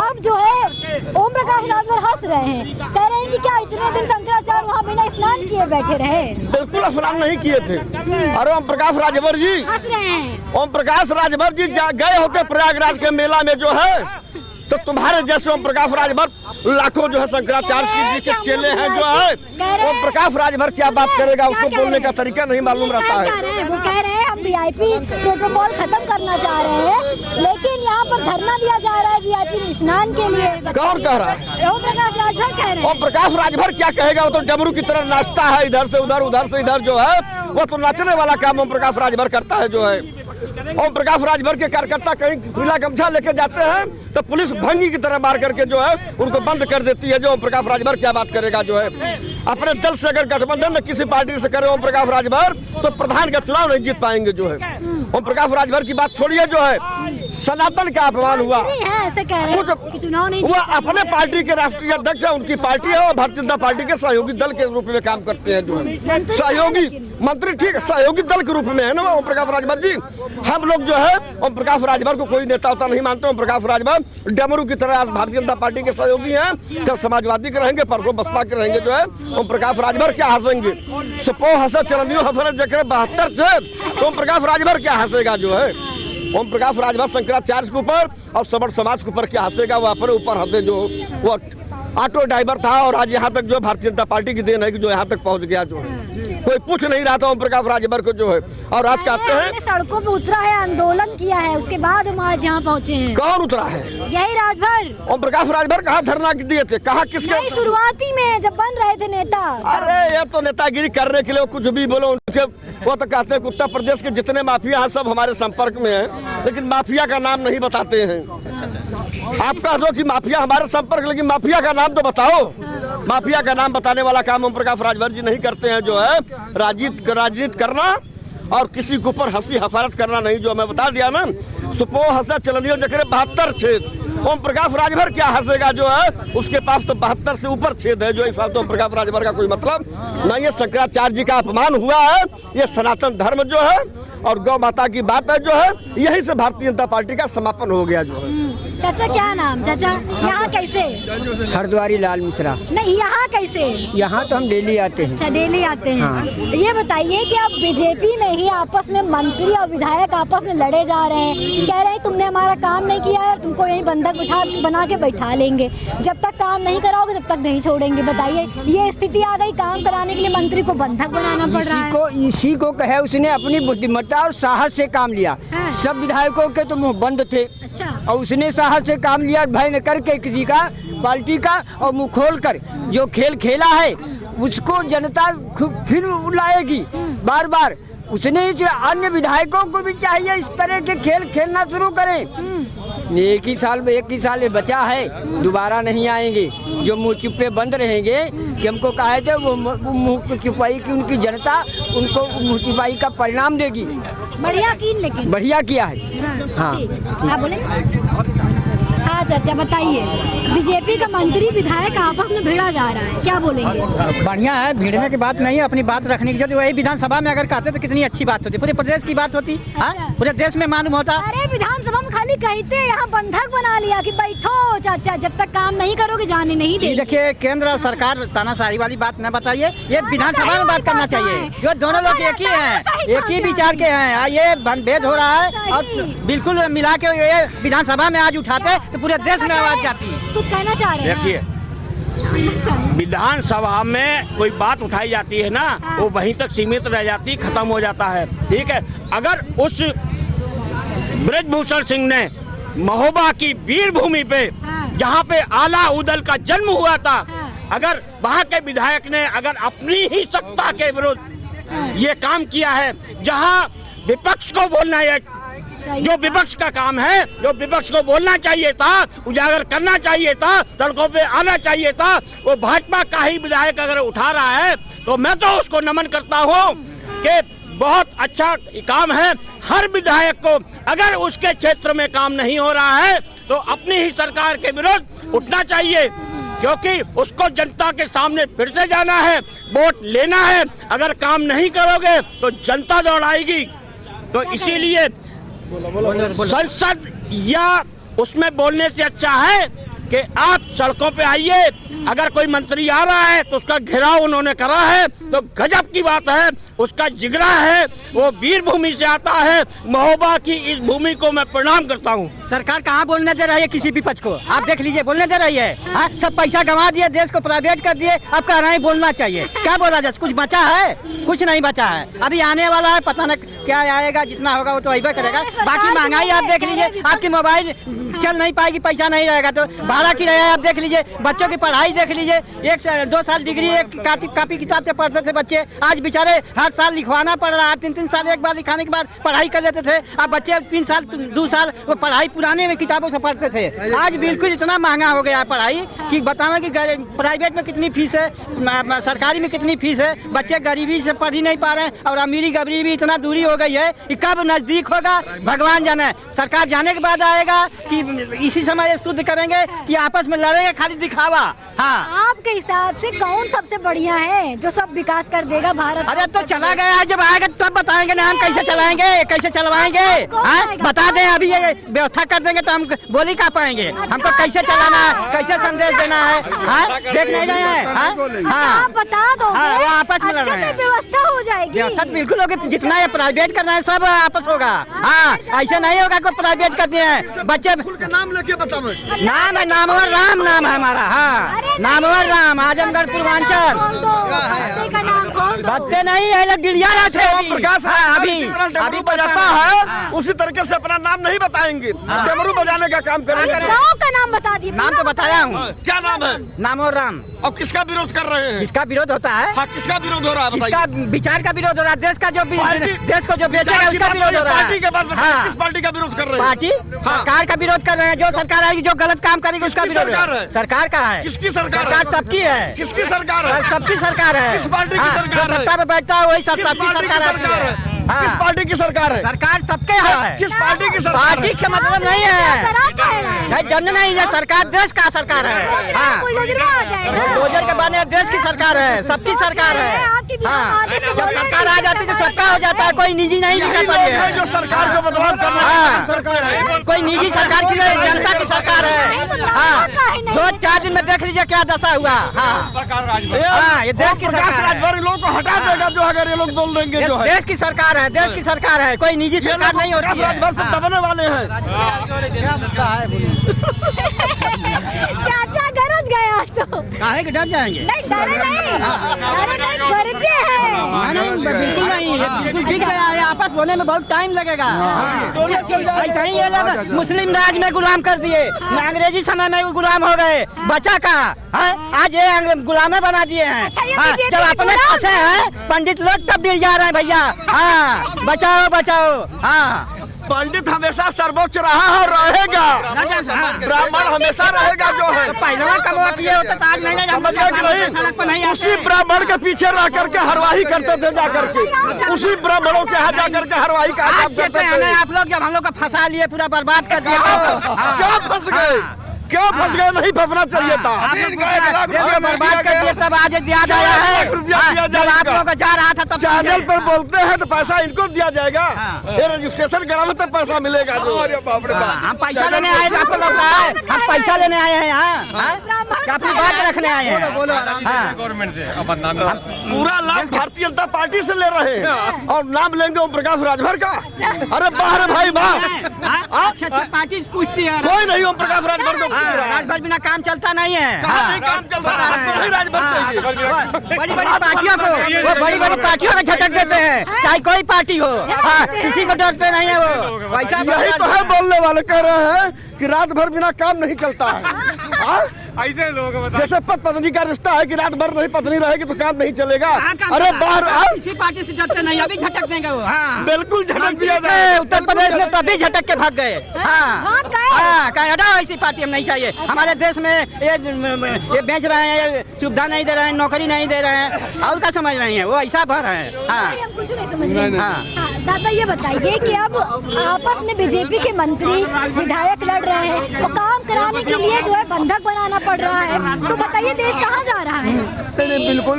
अब जो है ओम प्रकाश राजभर हंस रहे हैं, कह रहे हैं कि क्या इतने दिन शंकराचार्य वहाँ बिना स्नान किए बैठे रहे? बिल्कुल स्नान नहीं किए थे। अरे ओम प्रकाश राजभर जी हंस रहे हैं, ओम प्रकाश राजभर जी गए होते प्रयागराज के मेला में जो है, तो तुम्हारे जैसे ओम प्रकाश राजभर लाखों जो है शंकराचार्य जी के चेले हैं जो है, ओम प्रकाश राजभर क्या बात करेगा, उसको बोलने का तरीका नहीं मालूम रहता है। वो कह रहे हैं हम वीआईपी प्रोटोकॉल खत्म करना चाह रहे हैं, लेकिन यहाँ पर धरना दिया जा रहा है वीआईपी स्नान के लिए। कौन कह रहा है? ओम प्रकाश राजभर कह रहे हैं। ओम प्रकाश राजभर क्या कहेगा, वो तो डमरू की तरह नाचता है, इधर से उधर उधर से इधर जो है, वो तो नाचने वाला काम ओम प्रकाश राजभर करता है जो है। ओम प्रकाश राजभर के कार्यकर्ता कहीं पीला गमछा लेके जाते हैं तो पुलिस भंगी की तरह मार करके जो है उनको बंद कर देती है। जो ओम प्रकाश राजभर क्या बात करेगा जो है, अपने दल से अगर गठबंधन में किसी पार्टी से करे ओम प्रकाश राजभर तो प्रधान का चुनाव नहीं जीत पाएंगे जो है। ओम प्रकाश राजभर की बात छोड़िए, जो है सनातन का अपमान हुआ, ऐसे कह रहे हैं कि चुनाव नहीं वो अपने पार्टी के राष्ट्रीय अध्यक्ष है, उनकी पार्टी है, और भारतीय जनता पार्टी के सहयोगी दल के रूप में काम करते हैं जो है, सहयोगी मंत्री, ठीक है, सहयोगी दल के रूप में है ना ओम प्रकाश राजभर जी। हम लोग जो है ओम प्रकाश राजभर को कोई नेता होता नहीं मानते। ओम प्रकाश राजभर डमरू की तरह आज भारतीय जनता पार्टी के सहयोगी हैं, कल समाजवादी के रहेंगे, परसों बसपा के रहेंगे जो है। ओम प्रकाश राजभर क्या हंसेंगे, सपो हंसे चरनियों हंसने जकरे 72 से ओम प्रकाश राजभर क्या हंसेगा जो है। ओम प्रकाश राजभर शंकराचार्य के ऊपर और समर समाज के ऊपर क्या हंसेगा, वो अपने ऊपर हंसे जो वो ऑटो ड्राइवर था और आज यहाँ तक जो भारतीय जनता पार्टी की देन है कि जो यहाँ तक पहुँच गया जो है। कोई पूछ नहीं रहा था ओम प्रकाश राजभर को जो है, और आज कहते हैं सड़कों पे उतरा है, आंदोलन किया है, उसके बाद हम आज यहाँ पहुँचे हैं। कौन उतरा है? यही राजभर। ओम प्रकाश राजभर कहाँ धरना दिए थे, कहाँ किसके? नहीं, शुरुआती में जब बन रहे थे नेता। अरे ये तो नेतागिरी करने के लिए कुछ भी बोलो उनके, वो तो कहते हैं कि उत्तर प्रदेश के जितने माफिया हैं सब हमारे संपर्क में हैं, लेकिन माफिया का नाम नहीं बताते हैं। आप कह दो कि माफिया हमारे संपर्क, लेकिन माफिया का नाम तो बताओ। माफिया का नाम बताने वाला काम ओम प्रकाश राजभर जी नहीं करते हैं। जो है राजनीति करना और किसी के ऊपर हंसी हफारत करना नहीं, जो मैं बता दिया ना, सुपो हंसा चलनियो जकरे 72 छेद। ओम प्रकाश राजभर क्या हंसेगा, जो है उसके पास तो 72 से ऊपर छेद है। जो इस साल तो ओम प्रकाश राजभर का कोई मतलब नहीं। ये शंकराचार्य जी का अपमान हुआ है, ये सनातन धर्म जो है और गौ माता की बात है जो है, यही से भारतीय जनता पार्टी का समापन हो गया जो है। चाचा क्या नाम? चाचा यहाँ कैसे? हरद्वारी लाल मिश्रा। नहीं, यहाँ कैसे? यहाँ तो हम डेली आते हैं। अच्छा, डेली आते हैं। हाँ। ये बताइए कि अब बीजेपी में ही आपस में मंत्री और विधायक आपस में लड़े जा रहे हैं, कह रहे हैं तुमने हमारा काम नहीं किया है, तुमको यही बंधक बना के बैठा लेंगे, जब तक काम नहीं कराओगे तब तक नहीं छोड़ेंगे। बताइए, ये स्थिति आ गई, काम कराने के लिए मंत्री को बंधक बनाना पड़ रहा है। इसी को कहे उसने अपनी बुद्धिमत्ता और साहस से काम लिया। हाँ। सब विधायकों के तो मुंह बंद थे। अच्छा। और उसने साहस से काम लिया, भय न करके किसी का, पार्टी का, और मुंह खोल कर जो खेल खेला है उसको जनता फिर लाएगी बार बार। उसने अन्य विधायकों को भी चाहिए इस तरह के खेल खेलना शुरू करें। एक ही साल बचा है, दोबारा नहीं आएंगे। जो मुँह चुप्पे बंद रहेंगे कि हमको कहे थे, वो मुँह चुपाई की उनकी जनता उनको मुँह चुपाई का परिणाम देगी। बढ़िया की, लेकिन बढ़िया किया है। हाँ, आप बोले। हाँ चाचा बताइए, बीजेपी का मंत्री विधायक आपस में भिड़ा जा रहा है, क्या बोलेंगे? बढ़िया है, भिड़ने की बात नहीं है, अपनी बात रखने की जो वही विधानसभा में अगर कहते तो कितनी अच्छी बात होती, पूरे प्रदेश की बात होती। हाँ, पूरे देश में मालूम होता। अरे विधानसभा में खाली कहते यहाँ बंधक बना लिया कि बैठो चाचा, जब तक काम नहीं करोगे जाने नहीं दे। देखिए, केंद्र और सरकार तानाशाही वाली बात न बताइए, ये विधानसभा में बात करना चाहिए। जो दोनों लोग एक ही हैं, एक ही विचार के हैं। ये भेद हो रहा है और बिल्कुल मिला के ये विधानसभा में आज उठाते तो पूरे देश में आवाज जाती है। कुछ कहना चाह रहे हैं? देखिए, विधानसभा में कोई बात उठाई जाती है ना, वो वहीं तक सीमित रह जाती, खत्म हो जाता है। ठीक है, अगर उस ब्रजभूषण सिंह ने महोबा की वीर भूमि पे, जहाँ पे आला उदल का जन्म हुआ था, अगर वहाँ के विधायक ने अगर अपनी ही सत्ता के विरुद्ध ये काम किया है, जहाँ विपक्ष को बोलना है, जो विपक्ष का काम है, जो विपक्ष को बोलना चाहिए था, उजागर करना चाहिए था, सड़कों पे आना चाहिए था, वो भाजपा का ही विधायक अगर उठा रहा है तो मैं तो उसको नमन करता हूँ कि बहुत अच्छा काम है। हर विधायक को अगर उसके क्षेत्र में काम नहीं हो रहा है तो अपनी ही सरकार के विरुद्ध उठना चाहिए, क्योंकि उसको जनता के सामने फिर से जाना है, वोट लेना है। अगर काम नहीं करोगे तो जनता दौड़ाएगी। तो इसीलिए संसद या उसमें बोलने से अच्छा है कि आप सड़कों पे आइए। अगर कोई मंत्री आ रहा है तो उसका घेराव उन्होंने करा है तो गजब की बात है, उसका जिगरा है, वो वीर भूमि से आता है। महोबा की इस भूमि को मैं प्रणाम करता हूँ। सरकार कहाँ बोलने दे रही है किसी विपक्ष को? आप देख लीजिए, बोलने दे रही है। हाँ, सब पैसा गंवा दिए, देश को प्राइवेट कर दिए, अब कह रहे हैं बोलना चाहिए। क्या बोला जाए? कुछ बचा है? कुछ नहीं बचा है। अभी आने वाला है, पता न क्या आएगा, जितना होगा वो तो अइबे करेगा। बाकी महंगाई आप देख लीजिए, आपकी मोबाइल चल नहीं पाएगी, पैसा नहीं रहेगा तो भाड़ा किराया आप देख लीजिए, बच्चों की पढ़ाई देख लीजिए। 1 साल डिग्री एक कापी किताब से पढ़ते थे बच्चे, आज बेचारे हर साल लिखवाना पड़ रहा है। 3 साल एक बार लिखाने के बाद पढ़ाई कर लेते थे, अब बच्चे 3 साल 2 साल वो पढ़ाई पुराने में किताबों से पढ़ते थे। आज बिल्कुल इतना महंगा हो गया है पढ़ाई कि बताना कि प्राइवेट में कितनी फीस है, सरकारी में कितनी फीस है। बच्चे गरीबी से पढ़ ही नहीं पा रहे हैं और अमीरी गरीबी भी इतना दूरी हो गई है कि कब नजदीक होगा भगवान जाने। सरकार जाने के बाद आएगा कि इसी समय शुद्ध करेंगे कि आपस में लड़ेंगे, खाली दिखावा। हाँ, आपके हिसाब से कौन सबसे बढ़िया है जो सब विकास कर देगा भारत? अरे तो चला गया है, जब आएगा तब बताएंगे ना हम कैसे चलाएंगे, कैसे चलवाएंगे। बता दें, अभी ये व्यवस्था कर देंगे तो हम बोल ही कहा पाएंगे। हमको कैसे चलाना है, कैसे संदेश देना है, देख नहीं रहे हैं। हाँ, बता दो, आपस में अच्छा तो व्यवस्था हो जाएगी। व्यवस्था तो बिल्कुल होगी, जितना ये प्राइवेट करना है सब आपस होगा। हाँ, ऐसे नहीं होगा कोई प्राइवेट कर दिए हैं। बच्चे नाम लेके बताओ। नाम नामवर राम नाम है हमारा। हाँ, नामवर राम, आजमगढ़ पूर्वांचल। बत्ते नहीं है, लोग डिलिया प्रकाश अभी बजाता है, उसी तरीके से अपना नाम नहीं बताएंगे, डमरू बजाने का काम करेंगे। गाँव का नाम बता दिए। नाम तो बताया हूँ। क्या नाम है? नामवर राम। और किसका विरोध कर रहे हैं? किसका विरोध होता है? हाँ, किसका विरोध हो रहा है इसका विचार का विरोध हो रहा है, देश का जो देश को जो बेचेगा उसका विरोध हो रहा है। पार्टी के बाद हाँ। किस पार्टी का विरोध कर रहे हैं? पार्टी सरकार का विरोध कर रहे हैं। जो सरकार आएगी जो गलत काम करेगी उसका विरोध है। सरकार का है। किसकी सरकार? सरकार सबकी है। किसकी सरकार है? सबकी सरकार है। किस पार्टी की सरकार है? सत्ता में बैठता है वही सबकी किस सरकार है। किस पार्टी की सरकार है? सरकार सबके है। किस पार्टी की सरकार? पार्टी का मतलब नहीं है, नहीं डरना नहीं है। सरकार देश का सरकार है। हाँ, बुलडोजर के बाद देश की सरकार है, सबकी सरकार है। हाँ, जब सरकार आ जाती है तो सबका हो जाता है, कोई निजी नहीं निकल पाती है। जो सरकार को बदलाव कर रहा है सरकार है, कोई निजी सरकार की नहीं, जनता की सरकार है। हाँ, 2-4 दिन में देख लीजिए क्या दशा हुआ। हाँ, ये देश की सरकार है। लोगों को हटा देगा जो अगर ये लोग बोल देंगे जो है। देश की सरकार है, देश की सरकार है, कोई निजी सरकार नहीं होती है। राजभर से दबने वाले हैं। चाचा गरज गए आज तो। काहे के डर जाएंगे? नहीं डरे नहीं, गरजे हैं। बिल्कुल नहीं, बिल्कुल ठीक गया है। आपस होने में बहुत टाइम लगेगा। ऐसा ही ये लोग मुस्लिम राज में गुलाम कर दिए, अंग्रेजी समय में गुलाम हो गए। बचा का आज ये गुलामे बना दिए हैं। जब अपने फंसे हैं पंडित लोग तब गिर जा रहे हैं भैया। हाँ, बचाओ बचाओ। हाँ, पंडित हमेशा सर्वोच्च रहा और रहेगा, ब्राह्मण हमेशा रहेगा जो है। पहलवा कमवा किए होते तो आज नहीं उसी ब्राह्मण के पीछे रह करके हरवाही करते थे जा करके, उसी ब्राह्मणों के यहाँ जा करके हरवाही का काम करते थे। आप लोग जब हम लोग को फंसा लिए, पूरा बर्बाद कर दिया। क्यों फंस गए? क्यों फंस गए? नहीं फंसना चाहिए था। बर्बाद कर दिया, तब आज याद आया है। जब आप लोग को जा रहा था तब चैनल पर बोलते हैं तो पैसा इनको दिया जाएगा, ये रजिस्ट्रेशन करावे तब पैसा मिलेगा। हम पैसा लेने आए थे, आपको लगता है हम पैसा लेने आए हैं यहाँ? अपनी बात रखने आए हैं। गवर्नमेंट से पूरा लाभ भारतीय जनता पार्टी से ले रहे हैं और नाम लेंगे ओम प्रकाश राजभर का। अरे बाहर भाई बाहर अच्छी पार्टी पूछती है। कोई नहीं ओम प्रकाश राजभर को। राजभर बिना काम चलता नहीं है। नहीं काम चल रहा है, राजभर बड़ी बड़ी पार्टियों को, वो बड़ी बड़ी पार्टियों को झटक देते हैं, चाहे कोई पार्टी हो। हाँ, किसी को डरते नहीं है वो। वैसा यही तो है बोलने वाले कह रहे हैं कि रात भर बिना काम नहीं चलता है। ऐसे लोग जैसे पत्नी का रिश्ता है कि रात भर नहीं पत्नी रहेगी तो काम नहीं चलेगा। अरे बाहर किसी पार्टी से डरते नहीं, अभी झटक देंगे वो। हाँ, बिल्कुल झटक दिया जाए। उत्तर प्रदेश में तभी झटक के भाग गए। हाँ, हटाओ, ऐसी पार्टी हम नहीं चाहिए हमारे देश में। ये बेच रहे हैं, सुविधा नहीं दे रहे हैं, नौकरी नहीं दे रहे हैं, और क्या समझ रही है वो? ऐसा भर है। हाँ, हम कुछ नहीं समझ रहे। हाँ, दादा ये बताइए कि अब आपस में बीजेपी के मंत्री विधायक लड़ रहे हैं और काम कराने के लिए जो है बंधक बनाना पड़ रहा है, तो बताइए देश कहाँ जा रहा है? नहीं, बिल्कुल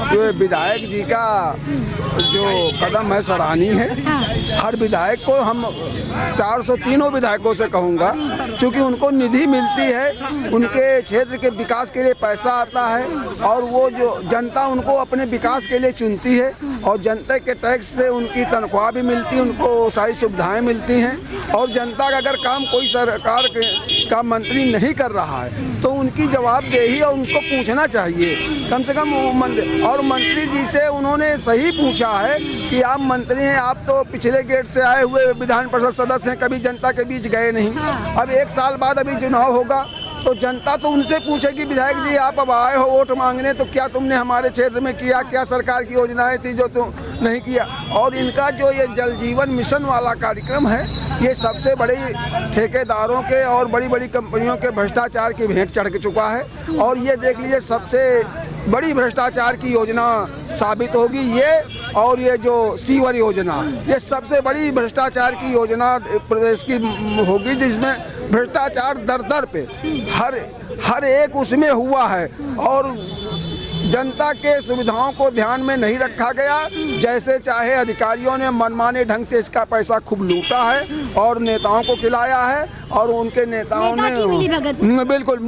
जो विधायक जी का जो कदम है सराहनीय है। हर विधायक को हम 403 विधायकों से कहूँगा, क्योंकि उनको निधि मिलती है, उनके क्षेत्र के विकास के लिए पैसा आता है और वो जो जनता उनको अपने विकास के लिए चुनती है और जनता के टैक्स से उनकी तनख्वाह भी मिलती है, उनको सारी सुविधाएं मिलती हैं। और जनता का अगर काम कोई सरकार का मंत्री नहीं कर रहा है तो उनकी जवाबदेही और उनको पूछना चाहिए कम से कम। और मंत्री जी से उन्होंने सही पूछा है कि आप मंत्री हैं, आप तो पिछले गेट से आए हुए विधान परिषद सदस्य हैं, कभी जनता के बीच गए नहीं। अब 1 साल बाद अभी चुनाव होगा तो जनता तो उनसे पूछेगी, विधायक जी आप अब आए हो वोट मांगने, तो क्या तुमने हमारे क्षेत्र में किया, क्या सरकार की योजनाएं थी जो तुम नहीं किया। और इनका जो ये जल जीवन मिशन वाला कार्यक्रम है, ये सबसे बड़े ठेकेदारों के और बड़ी बड़ी कंपनियों के भ्रष्टाचार की भेंट चढ़ चुका है। और ये देख लीजिए सबसे बड़ी भ्रष्टाचार की योजना साबित होगी ये। और ये जो सीवर योजना, ये सबसे बड़ी भ्रष्टाचार की योजना प्रदेश की होगी, जिसमें भ्रष्टाचार दर दर पे हर एक उसमें हुआ है और जनता के सुविधाओं को ध्यान में नहीं रखा गया। जैसे चाहे अधिकारियों ने मनमाने ढंग से इसका पैसा खूब लूटा है और नेताओं को खिलाया है और उनके नेताओं ने बिल्कुल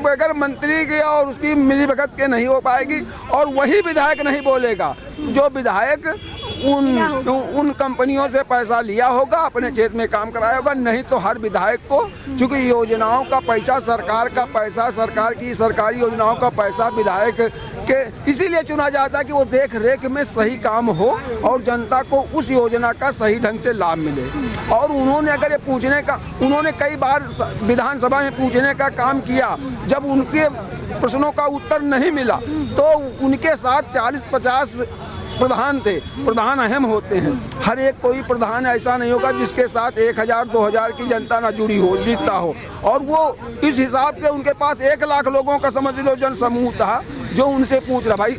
बगैर मंत्री के और उसकी मिलीभगत के नहीं हो पाएगी। और वही विधायक नहीं बोलेगा जो विधायक उन कंपनियों से पैसा लिया होगा, अपने क्षेत्र में काम कराया होगा। नहीं तो हर विधायक को, चूंकि योजनाओं का पैसा सरकार का पैसा, सरकार की सरकारी योजनाओं का पैसा विधायक के इसीलिए चुना जाता है कि वो देख रेख में सही काम हो और जनता को उस योजना का सही ढंग से लाभ मिले। और उन्होंने अगर ये पूछने का, उन्होंने कई बार विधानसभा में पूछने का काम किया, जब उनके प्रश्नों का उत्तर नहीं मिला तो उनके साथ 40-50 प्रधान थे। प्रधान अहम होते हैं, हर एक कोई प्रधान ऐसा नहीं होगा जिसके साथ 1000-2000 की जनता ना जुड़ी हो, जीतता हो। और वो इस हिसाब से उनके पास 1 लाख लोगों का समझ लो जन समूह था जो उनसे पूछ रहा। भाई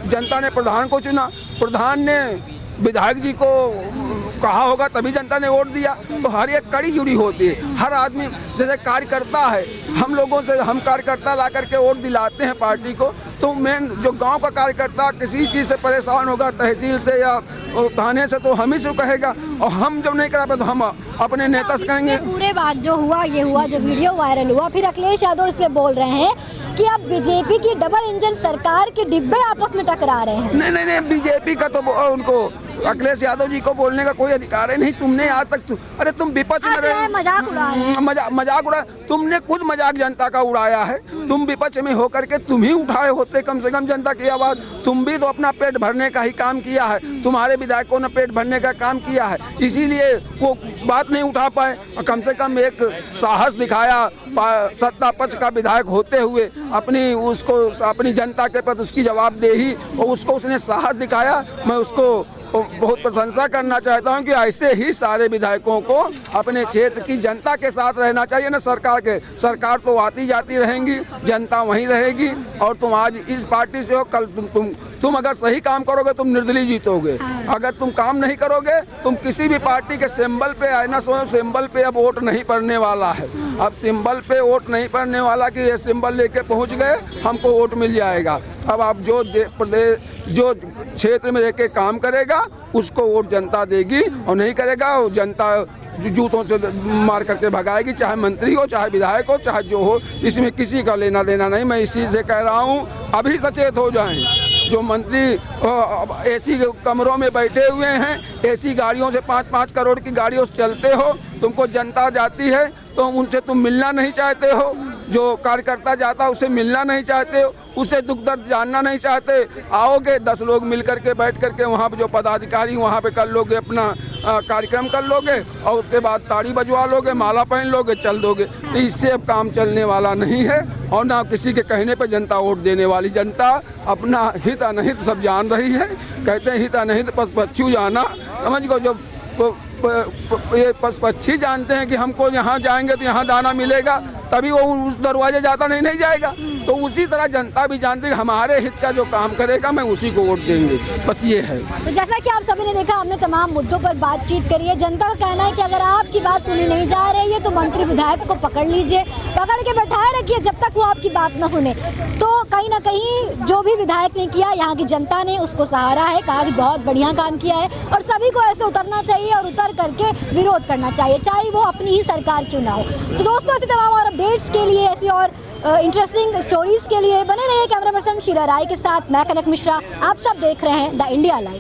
जनता ने प्रधान को चुना, प्रधान ने विधायक जी को कहा होगा तभी जनता ने वोट दिया। तो हर एक कड़ी जुड़ी होती है, हर आदमी जैसे कार्यकर्ता है, हम लोगों से हम कार्यकर्ता ला करके वोट दिलाते हैं पार्टी को। तो मेन जो गांव का कार्यकर्ता किसी चीज़ से परेशान होगा, तहसील से या थाने से, तो हम ही से कहेगा। और हम जब नहीं करा पाए तो हम अपने नेता से कहेंगे। पूरे बात जो हुआ, ये हुआ जो वीडियो वायरल हुआ, फिर अखिलेश यादव इस पे बोल रहे हैं कि अब बीजेपी की डबल इंजन सरकार के डिब्बे आपस में टकरा रहे हैं। नहीं, बीजेपी का तो उनको, अखिलेश यादव जी को बोलने का कोई अधिकार है नहीं। तुमने आज तक अरे तुम विपक्ष में रहे, मजाक उड़ा रहे हैं, मजाक उड़ा, तुमने खुद मजाक जनता का उड़ाया है। तुम विपक्ष में होकर के तुम ही उठाए होते कम से कम जनता की आवाज़। तुम भी तो अपना पेट भरने का ही काम किया है, तुम्हारे विधायकों ने पेट भरने का काम किया है, इसीलिए वो बात नहीं उठा पाए। कम से कम एक साहस दिखाया सत्ता पक्ष का विधायक होते हुए, अपनी जनता के प्रति उसकी जवाबदेही और उसको उसने साहस दिखाया। मैं उसको बहुत प्रशंसा करना चाहता हूं कि ऐसे ही सारे विधायकों को अपने क्षेत्र की जनता के साथ रहना चाहिए ना सरकार के। सरकार तो आती जाती रहेंगी, जनता वहीं रहेगी। और तुम आज इस पार्टी से हो, कल तुम अगर सही काम करोगे तुम निर्दलीय जीतोगे। अगर तुम काम नहीं करोगे, तुम किसी भी पार्टी के सिंबल पे आए ना, सोचो सिंबल पे अब वोट नहीं पड़ने वाला है। अब सिंबल पे वोट नहीं पड़ने वाला कि ये सिंबल लेके पहुंच गए हमको वोट मिल जाएगा। अब आप जो क्षेत्र में रह के काम करेगा उसको वोट जनता देगी, और नहीं करेगा जनता जूतों से मार करके भगाएगी, चाहे मंत्री हो, चाहे विधायक हो, चाहे जो हो। इसमें किसी का लेना देना नहीं। मैं इसी से कह रहा हूँ, अभी सचेत हो जाएं। जो मंत्री एसी कमरों में बैठे हुए हैं, एसी गाड़ियों से 5-5 करोड़ की गाड़ियों से चलते हो, तुमको जनता जाती है तो उनसे तुम मिलना नहीं चाहते हो। जो कार्यकर्ता जाता उससे मिलना नहीं चाहते हो, उससे दुख दर्द जानना नहीं चाहते। आओगे 10 लोग मिल करके बैठ करके वहाँ पे जो पदाधिकारी वहाँ पे कर लोगे, अपना कार्यक्रम कर लोगे और उसके बाद ताड़ी बजवा लोगे, माला पहन लोगे, चल दोगे। तो इससे अब काम चलने वाला नहीं है। और ना किसी के कहने पे जनता वोट देने वाली। जनता अपना हित अनहित सब जान रही है। कहते हैं हित अनहित पशु पक्षी जाना, समझ गो। जब ये पशु पक्षी जानते हैं कि हमको यहाँ जाएंगे तो यहाँ दाना मिलेगा, तभी वो उस दरवाजे जाता नहीं जाएगा। तो उसी तरह जनता भी जानती है कि हमारे हित का जो काम करेगा मैं उसी को वोट देंगे। बस ये है। तो जैसा कि आप सभी ने देखा, हमने तमाम मुद्दों पर बातचीत करी है। जनता का कहना है कि अगर आपकी बात सुनी नहीं जा रही है तो मंत्री विधायक को पकड़ लीजिए, पकड़ के बैठाए रखिए जब तक वो आपकी बात न सुने। तो कहीं ना कहीं जो भी विधायक ने किया, यहाँ की जनता ने उसको सहारा है, कहा कि बहुत बढ़िया काम किया है। और सभी को ऐसे उतरना चाहिए और उतर करके विरोध करना चाहिए, चाहे वो अपनी ही सरकार क्यों ना हो। तो दोस्तों, ऐसे तमाम और अपडेट्स के लिए, ऐसी और इंटरेस्टिंग स्टोरीज के लिए बने रहिए कैमरा पर्सन शीला राय के साथ। मैं कनक मिश्रा, आप सब देख रहे हैं द इंडिया लाइव।